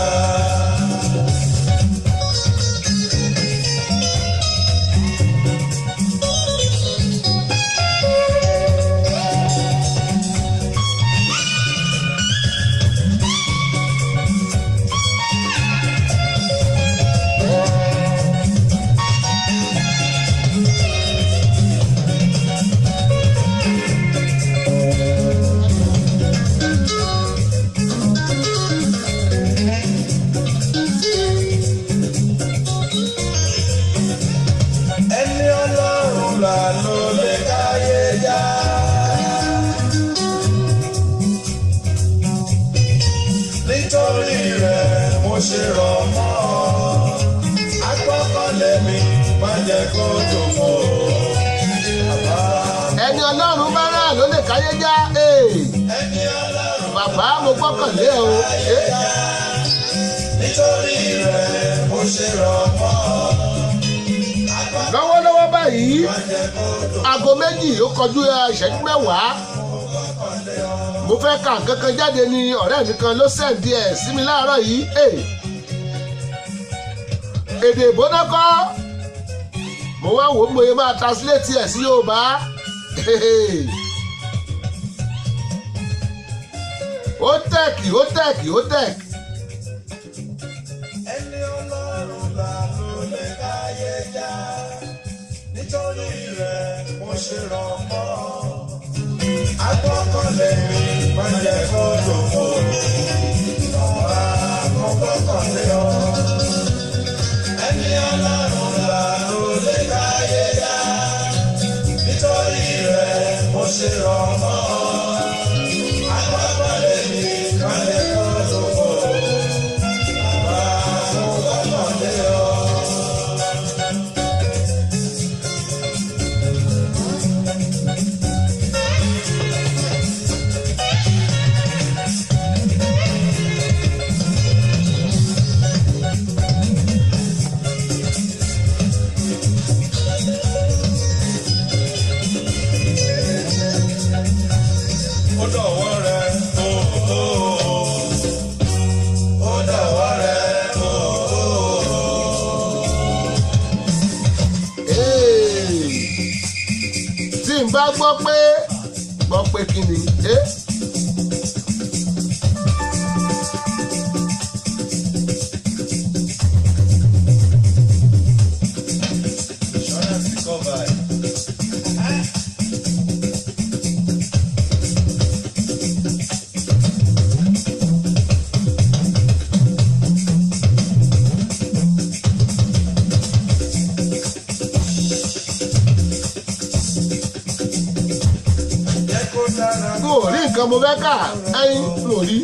Ṣe rọ̀ mọ́ agbọ́kànlé mi má jẹ́ kó dòfo. Ẹni Ọlọ́run bá rà ló lè káyéjá bàbá mo gbọ́kànlé o. nítorí rẹ̀ mo ṣe rọ̀ mọ́. lọ́wọ́lọ́wọ́ báyìí aago méjì ó kọjú ìṣẹ́jú mẹ́wàá mo fẹ́ ka nǹkan kan jáde ní ọ̀rẹ́ mi kan ló sẹ́ǹdì ẹ̀ sí mi láàárọ̀ yìí èdè ìbónákọ́ mo wá wò ó mo yẹ máa translate ẹ̀ sí Yorùbá ó tẹ̀kì. ẹni Ọlọ́run là ló lè káyé já nítorí rẹ̀ mo ṣe rọ̀ mọ́. agbọ́kànlé mi má jẹ́ kó lòfò ọ̀rá mo gbọ́kànlé ọ. ẹni Ọlọ́run là ló lè káyé já nítorí rẹ̀ mo ṣe rọ̀ mọ́. agbọ́kànlé mi má jẹ́ kó lòfò. bá gbọ́ pé kí ni mo fẹ́ kà ẹyin lórí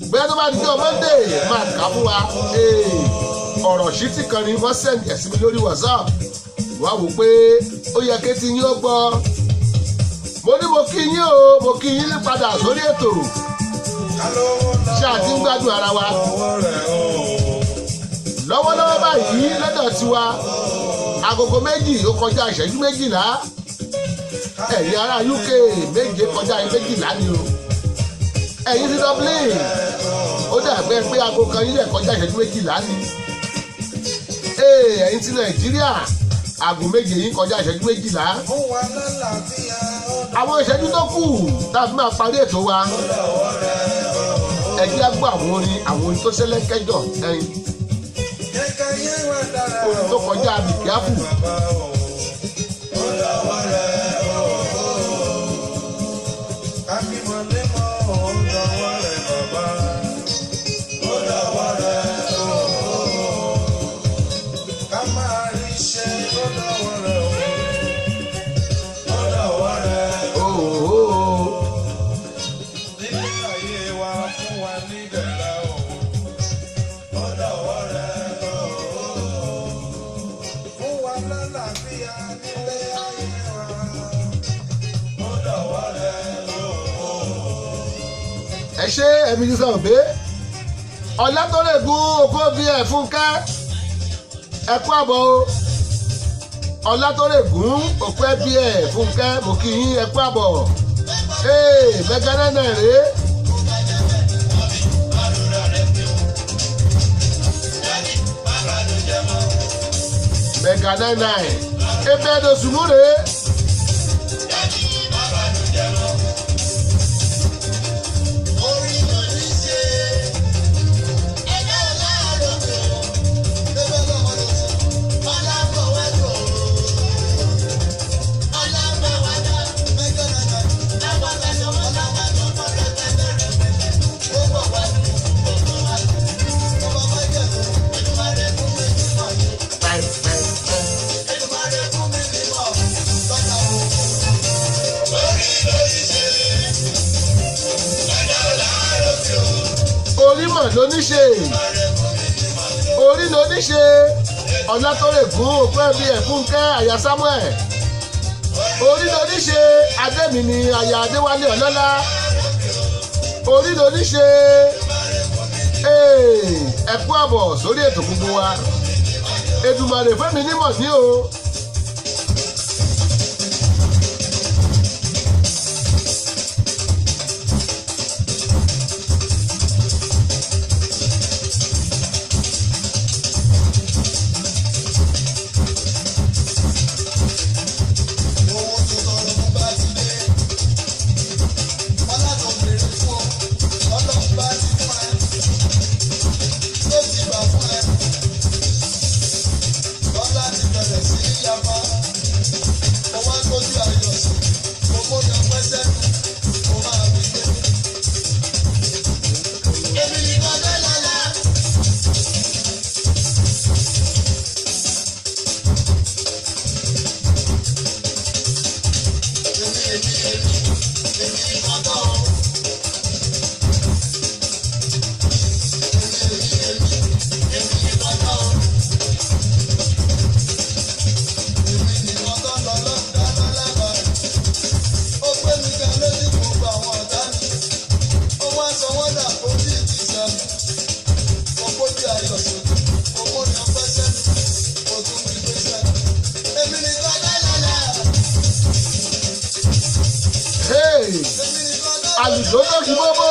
bóyá tó bá di jọ Monday máa kà fún wa ọ̀rọ̀ ṣítì kan ni wọ́n sẹ́ǹdì ẹ̀sìn mi lórí WhatsApp wá wò pé ó yẹ kí ti yín ó gbọ́ mo ní mo kí yín o mo kí yín ní padà sórí ètò ṣé àti ń gbádùn ara wa lọ́wọ́lọ́wọ́ báyìí lọ́dọ̀ tiwa agogo méjì ó kọjá ìṣẹ́jú méjìlá ẹ̀yin ará UK méje kọjá méjìlá ni o ẹ̀yin ti Dublin ó dàgbẹ́ pé aago kan yín lẹ̀ kọjá ìṣẹ́jú méjìlá ni ẹ̀yin ti Nàìjíríà aago méje yín kọjá ìṣẹ́jú méjìlá àwọn ìṣẹ́jú tó kù tá a fi máa parí ètò wa ẹ̀jẹ̀ á gbọ́ àwọn orin tó ṣẹlẹ̀ kẹjọ ẹ̀yin orin tó kọjá bìkíáfù. ṣé ẹ̀mí ti sọ̀rọ̀ pé Ọlátórègùn okó bí ẹ̀ Fúnkẹ́ ẹ̀kú àbọ̀ o Ọlátórègùn okó bí ẹ̀ Fúnkẹ́ mo kí yín ẹ̀kú àbọ̀ mẹ́gàdánà rèé. Mẹ́gàdánà ebe dosùnmù rèé. lóníṣe orí lóníṣe Ọlátórègùn òkú ẹbí ẹ̀ Fúnkẹ́ àyà Samuel orí lórí ṣe adémi ni aya adéwálé ọlọ́lá orí lórí ṣe ẹ kú àbọ̀ sórí ètò gbogbo wa Èdùmàrè fẹ́mi nímọ̀ sí o. àlùjọ tó kí bóbó.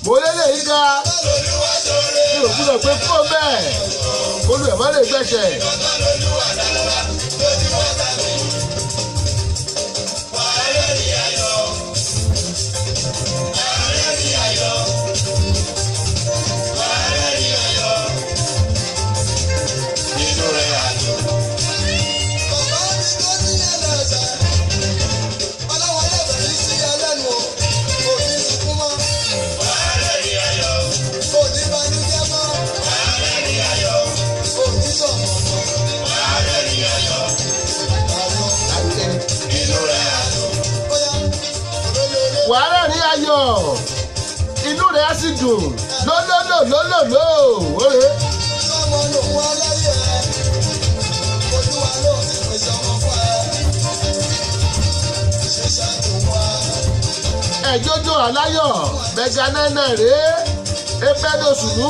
mo lélẹ̀ yí ga mi ò gbúdọ̀ pé kúrò bẹ́ẹ̀ olú ẹ̀ má lè gbẹ̀ṣẹ̀. wàhálà ní ayọ̀ inú rẹ̀ á sì dùn lólólò òre. ọmọ lòun aláyẹ olúwa ló ti pèsè ọmọ fún ẹ ṣe ṣàtúnwá. ẹ̀jọ́jọ́ aláyọ̀ mẹ́ga náírà rèé ebẹ́dọ̀sùnú.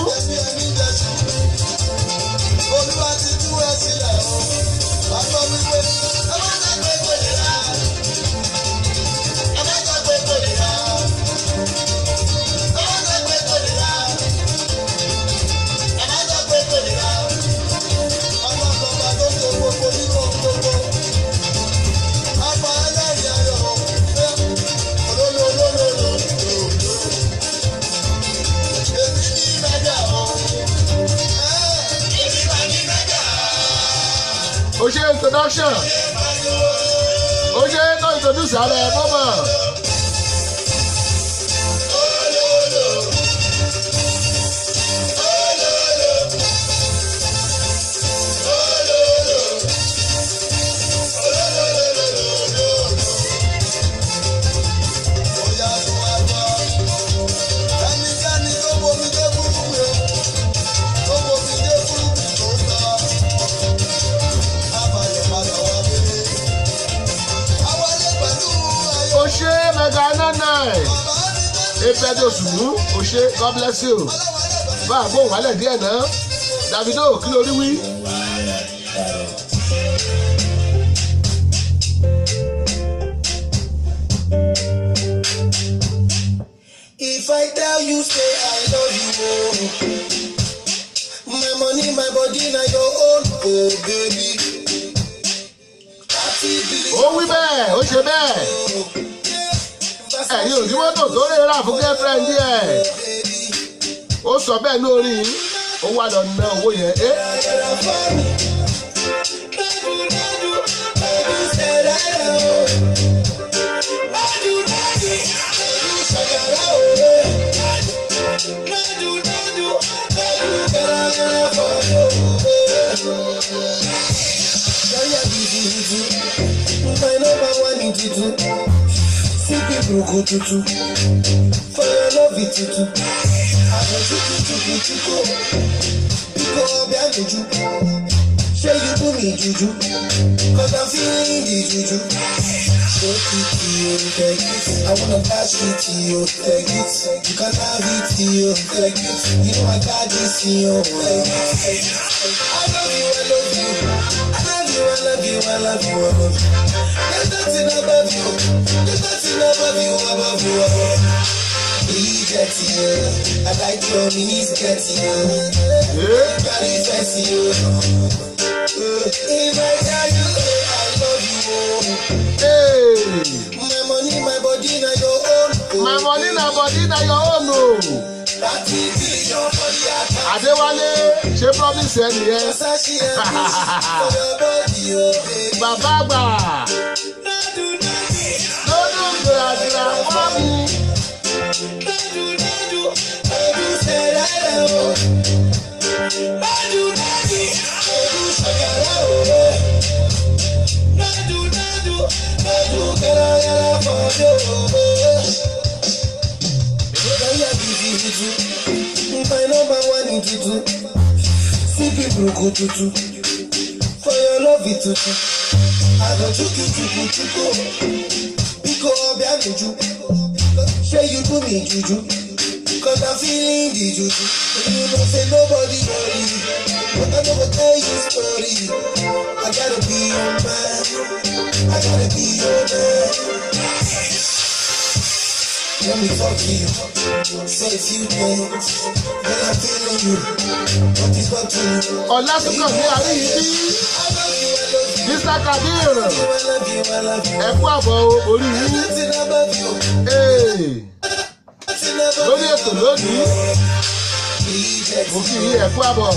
olúwa ti tú ẹ sílẹ̀ o wàá gbọ́ wípé ẹ má dàgbé kò lè rà ẹ má dàgbé kò lè rà ẹ má dàgbé kò lè rà ẹ má dàgbé kò lè rà ọlọ́dọ̀ọ́ba tó ṣe gbogbo nínú gbogbo apá ẹlẹ́rìí ayọ̀ olólólólólò èmi ní mẹ́jà o èmi wà ní mẹ́jà. ó ṣe introduction ó ṣe tó introduce ààrẹ mọ́mọ́. ebẹ́dọ̀sùnú ó ṣe God bless you bá a gbóhùn wálẹ̀ díẹ̀ náà Davido kí ló rí wí. If I tell you say I love you my money my body na your own oh baby. ó wí bẹ́ẹ̀ ó ṣe bẹ́ẹ̀ ẹ̀yin òdìmọ́tò tó lè rà fún girlfriend yẹ ó sọ bẹ́ẹ̀ lórí ó wà lọ ná owó yẹn. My number one in Tutu. See people go Tutu. For your love it Tutu. I go Tutu. Because I'm Juju. Say you do me Juju. Cause I'm feeling the Juju. So you take it. I wanna dash it to you. Take it. You can have it to you. Take it. You know I got this in you. Take it. I love you. I love you. I love you, I love you, I love you. There's nothing above you. There's nothing above you, above you, above you. Please get to you. I like your knees get to you. Body fancy you. If I tell you I love you, Hey. my money, my body, now your own. My money na body na your own o. Adéwálé ṣe promise ẹ nìyẹn. Bàbá àgbà lọ́dún gbèràgbèrà wọ́n mi. My number one in Tutu. See people go Tutu. For your love it Tutu. I go Chuku. Because I'm Juju. Say you do me Juju. Cause I'm feeling the Juju. You don't say nobody worry. But I never tell you story. I gotta be your man. I gotta be your man. Let me talk to you. Say a few things. Then I'm feeling you. What is what to you? Ọlásùnkànmí Àríyìbí. Mr. Kabir. Ẹ kú àbọ̀ orí yín. Lórí ètò lónìí. Mo kì í ẹ kú àbọ̀.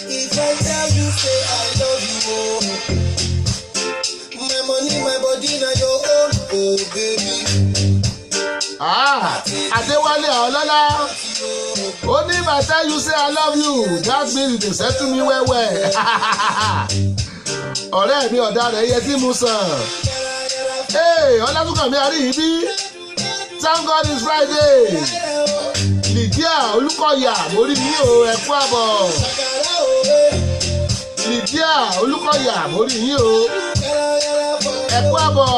If I tell you, say I love you. My money, my body, now your own, oh baby. Adéwálé Ọlọ́lá. Ó ní if I tell you say I love you, that means you dey settle me well well. Ọ̀rẹ́ mi ọ̀daràn ẹyẹ tí mo sàn. Ọlásùnkànmí Àríyìbí. Thank God it's Friday. Lydia Olúkọ̀yà mo rí yín o, ẹ kú àbọ̀. Lydia Olúkọ̀yà mo rí yín o. Ẹ kú àbọ̀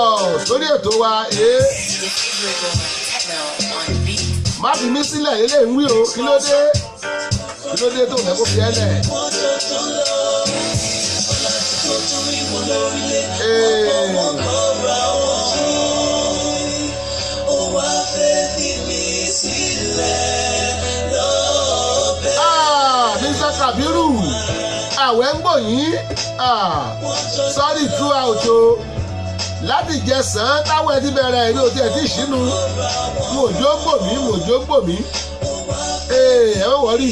sórí ètò wa. Má fi mí sílẹ̀ ilé ń wí o, kí ló dé? Kí ló dé tó fẹ́ kó fi ẹ́ lẹ̀? Mr. Kabiru, àwẹ̀ ń gbò yín. Sorry throughout o. Láti jẹsàn táwọn ẹ ti bẹ̀rẹ̀ ìlú òtí ẹ̀ tí ìṣínú. Mòjó gbò mí. Ẹ wọ́n wọ́rí.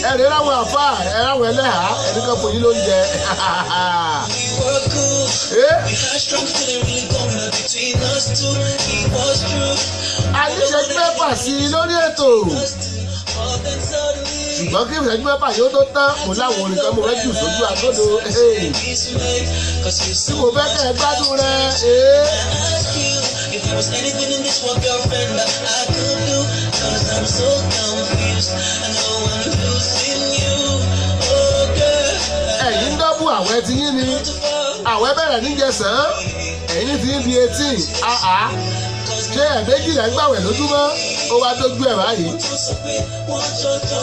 Ẹ rí ráwọn àfà, ẹ ráwọn ẹlẹ́hàá, ẹni kan fún yín ló ń jẹ. Àníṣẹ́jú mẹ́fà sí i lórí ètò. Ṣùgbọ́n kí ìṣẹ́jú mẹ́fà yóò tó tán, mo láwọn orin kan mo fẹ́ jù sójú àgọ́dọ̀. Tí mo fẹ́ kẹ́ ẹ gbádùn rẹ̀. If there was anything in this world, girlfriend, that I could do, cause I'm so confused. I know I'm losing you, oh girl. Ẹ̀yin ń dọ́bù àwẹ̀ tí yín ni. Àwẹ̀ bẹ̀rẹ̀ níjẹsàn. Ẹ̀yin ti ń di 18. Ṣé ẹ̀ẹ́dẹ́jì rẹ̀ ń gbàwẹ̀ lójúmọ́? Ó wá dójú ẹ̀ báyìí.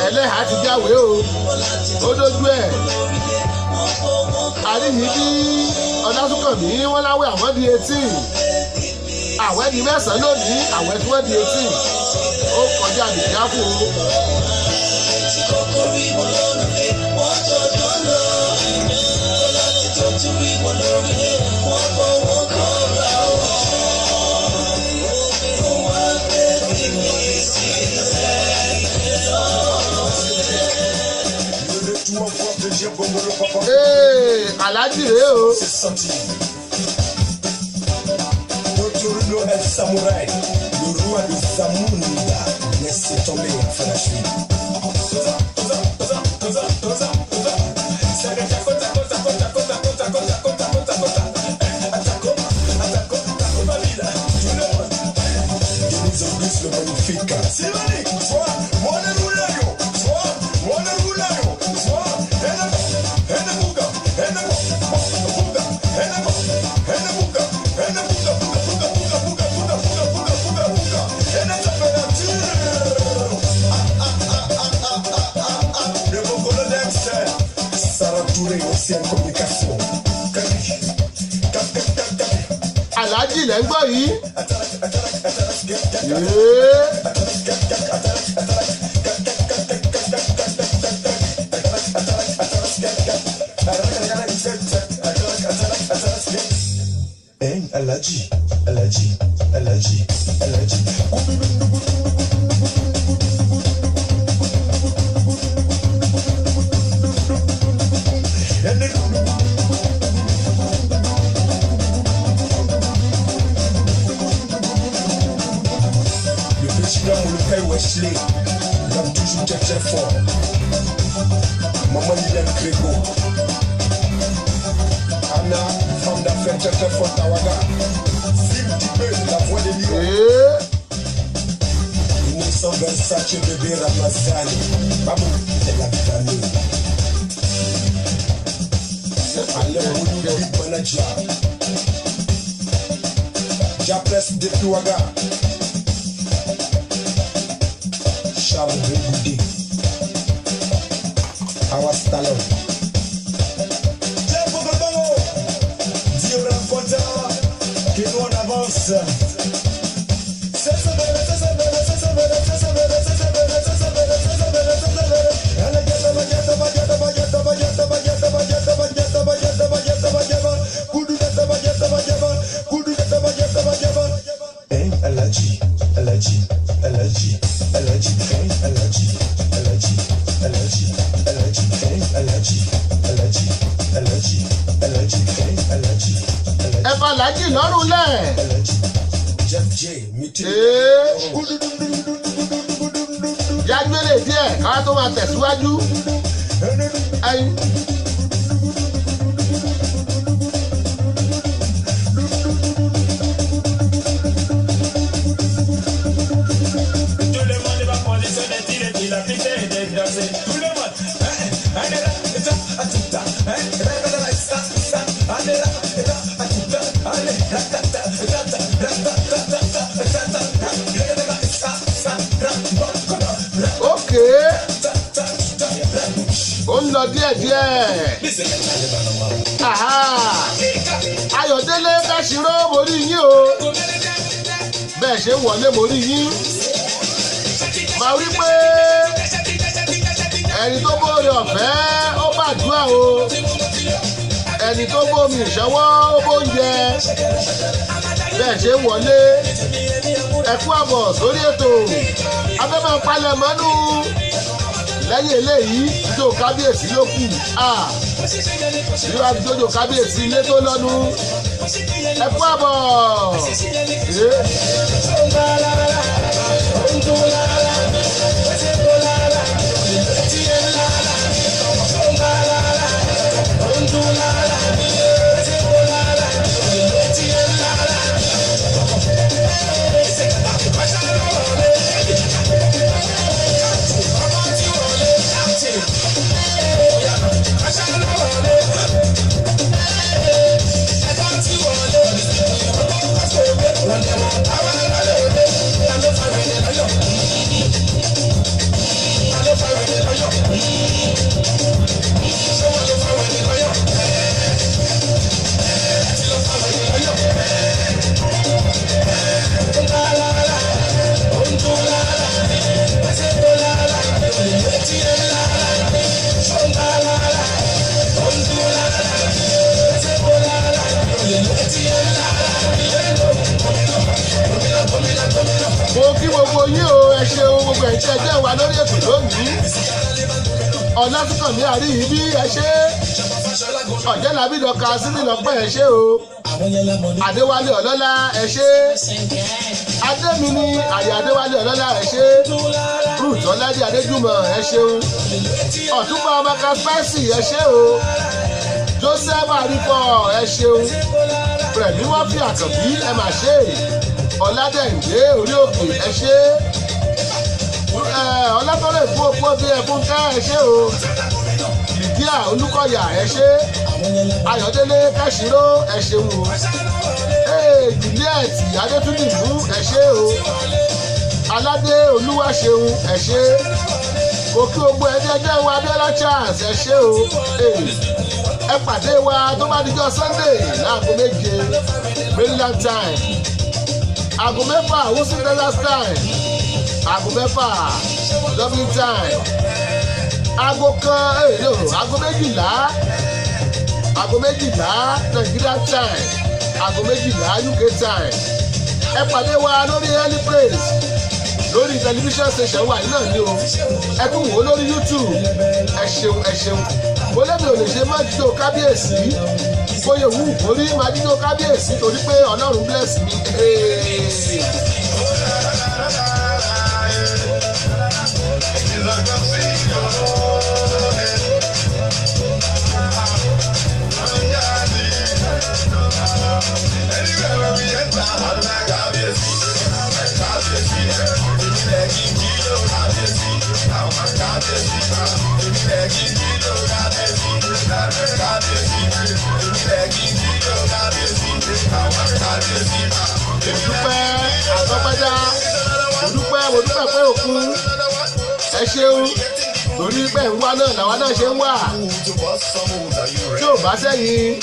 Ẹlẹ́hàá ti jáwé o. Ó dójú ẹ̀. Àríyìbí Ọlásùnkànmí wọ́n láwẹ̀ àwọn di 18. Àwẹ̀ di 9 lónìí, àwẹ̀ tí wọ́n di 18. Ó kọjá àdìjá fún o. Aláàjì rèé o. Totorino El Samouraï, le roi de Zamunda, laissez tomber Falachi. Denise le magnifique. Sylvanie, sois mon roulayo, sois mon roulayo, sois communication. Aláàjì lẹ́ ń gbọ́ yìí. Aláàjì, Aláàjì, Aláàjì, Aláàjì. Wesley, j'aime toujours très fort. Maman Liliane Grégo. Anna, femme d'affaires très forte Tawaga. Sim Dibé, la voix des lions. Innocent Versace, bébé Ramazani. Babou, c'est la famille. Alain Boulou, le big manager. Japres depuis Ouaga. Charles Bégoudé, Awas Talon. Tiens, pour le ballon, Dieu rencontre, que nous on avance. Aladji, Aladji, Aladji. Aladji, Aladji, Aladji, Aladji, Aladji, Aladji, Aladji, Aladji, Aladji, Aladji. Ẹ bá Aláàjì lọ́rùn lẹ̀. Jágbélé díẹ̀ káwá tó máa tẹ̀síwájú. Ó ń lọ díẹ̀díẹ̀. Ayọ̀délé Káṣíró mo rí yín o. Bẹ́ẹ̀ ṣe ń wọlé mo rí yín. Màá wí pé ẹni tó bóore ọ̀fẹ́ ó gbàdúrà o. Ẹni tó bómi ìṣọwọ́ ó bóúnjẹ. Bẹ́ẹ̀ ṣe ń wọlé. Ẹ kú àbọ̀ sórí ètò. Abẹ́mọ̀ palẹ̀ mọ́nú. Lẹ́yìn eléyìí ijó kábíyèsí ló kù. Ìlú àbíjójó kábíyèsí ilé tó lọ́nu. Ẹ kú àbọ̀. Mo kí gbogbo yín o, ẹ ṣeun gbogbo ẹ̀yin tí ẹ jẹ́ wa lórí ètò lónìí. ọlásùnkànmí àríyìn bí ẹ ṣe ọ̀jẹ́ làbídọ̀ ka sílẹ̀ lọ́pẹ́ ẹ ṣe o adéwálé ọlọ́lá ẹ ṣe adémi ní àyè adéwálé ọlọ́lá ẹ ṣe ruth ọládé adéjúmọ̀ ẹ ṣeun ọ̀túnba ọmọka spicy ẹ ṣe o joseph àríkọ ẹ ṣeun rẹ̀mí wọ́n fi àkànbí ẹ mà ṣe ọ̀làdẹ̀ǹdé orí òkè ẹ ṣe ọlátọ́lẹ̀ fún opó bí ẹkún ká ẹ ṣe o ìdíà olúkọ̀yà ẹ ṣe ayọ̀délé kẹ́sìró ẹ ṣeun o juliet adétúndìmú ẹ ṣe o aládé olúwaṣeun ẹ ṣe òkè ogbó ẹdẹjẹ wa abiola charles ẹ ṣe o ẹ pàdé wa tó bá dijọ́ sunday láago méje maryland time aago mẹ́fà houston texas time aago mẹ́fà dublin time aago méjìlá nigeria time aago méjìlá uk time ẹ pàdé wa lórí early praise lórí tẹlifíṣàn station wa yìí náà ni o ẹ tún wò ó lórí youtube ẹ ṣeun mo lẹ́bi ò lè ṣe má jíjó kábíyèsí bóyá wù kórí má jíjó kábíyèsí torí pé ọlọ́run bless mi. mo dúpẹ́ pé òkun ẹ ṣeun torí pé ń wá náà làwa náà ṣe ń wà tí ò bá sẹ́yìn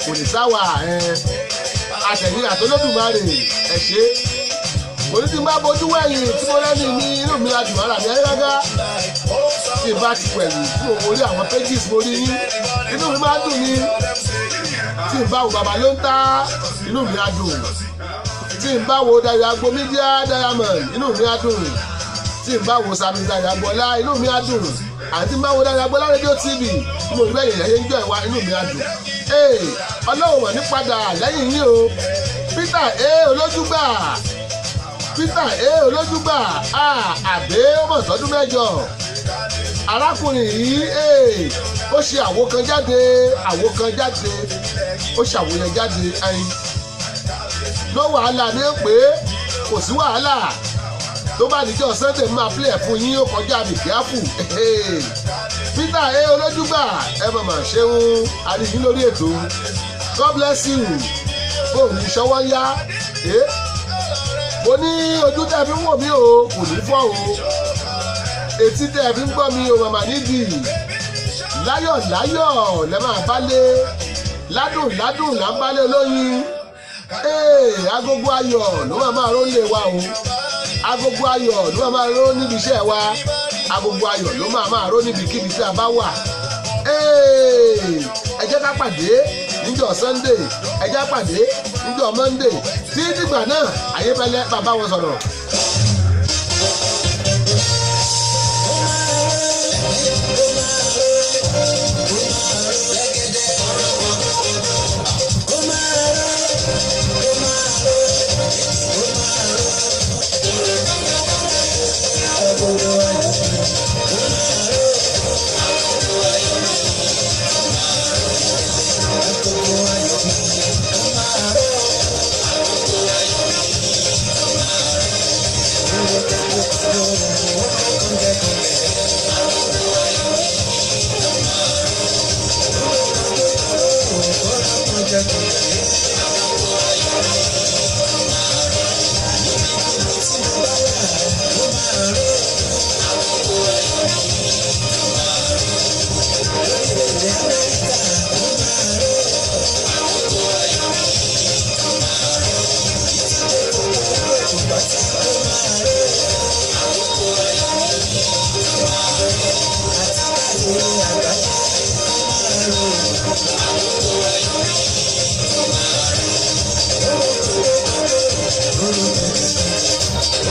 kò ní sáwà àtẹ̀yìn àtọ́lódùmarè ẹ ṣe mo ní tí n bá bójú wẹ̀yìn tí mo lẹ́nu ní inú mi adùn ara mi ayélujára tí n bá ti pẹ̀lú tí mo rí àwọn pages mo rí yín inú mi máa dùn ní tí n bá wo bàbá ló ń ta inú mi á dùn tí n bá wo Dayọ̀ Agbo Media Diamond inú mi á dùn tí n bá wo Sami Dayọ̀ Agboọlá inú mi á dùn àti n bá wo Dayọ̀ Agboọlá rédíò TV mo rí bẹ́ẹ̀ yẹn ń jọ ìwà inú mi á dùn ọlọ́run wọ̀ ní padà lẹ́yìn yín o Peter olójúgbà Peter olójúgbà àbẹ́ ọmọ ìtọ́dún mẹ́jọ arákùnrin yìí ó ṣe àwo kan jáde ó ṣàwo yẹn jáde ló wàhálà ní pé kò sí wàhálà tó bá níjọ́ Sunday máa play fún yín ó kọjá mi kíáfù Peter olójúgbà ẹ mọ̀ máa ṣeun àríyìn lórí ètò God bless you fóònù ìṣọwọ́ yá mo ní ojú tẹ́ fi ń wò mí o kò ní fọ́ o etí tẹ́ fi ń gbọ́ mi o màmá nídìí láyọ̀ lẹ́ máa bálé ládùn là ń bálé olóyin agogo ayọ̀ ló máa ró lé wa o agogo ayọ̀ ló máa ró níbi iṣẹ́ wa agogo ayọ̀ ló máa ró níbikíbi tí a bá wà ẹ jẹ́ ká pàdé níjọ́ Sunday ẹ jẹ́ ká pàdé níjọ́ Monday tí dìgbà náà Ayéfẹ́lẹ́ bàbá wọn sọ̀rọ̀. Thank you.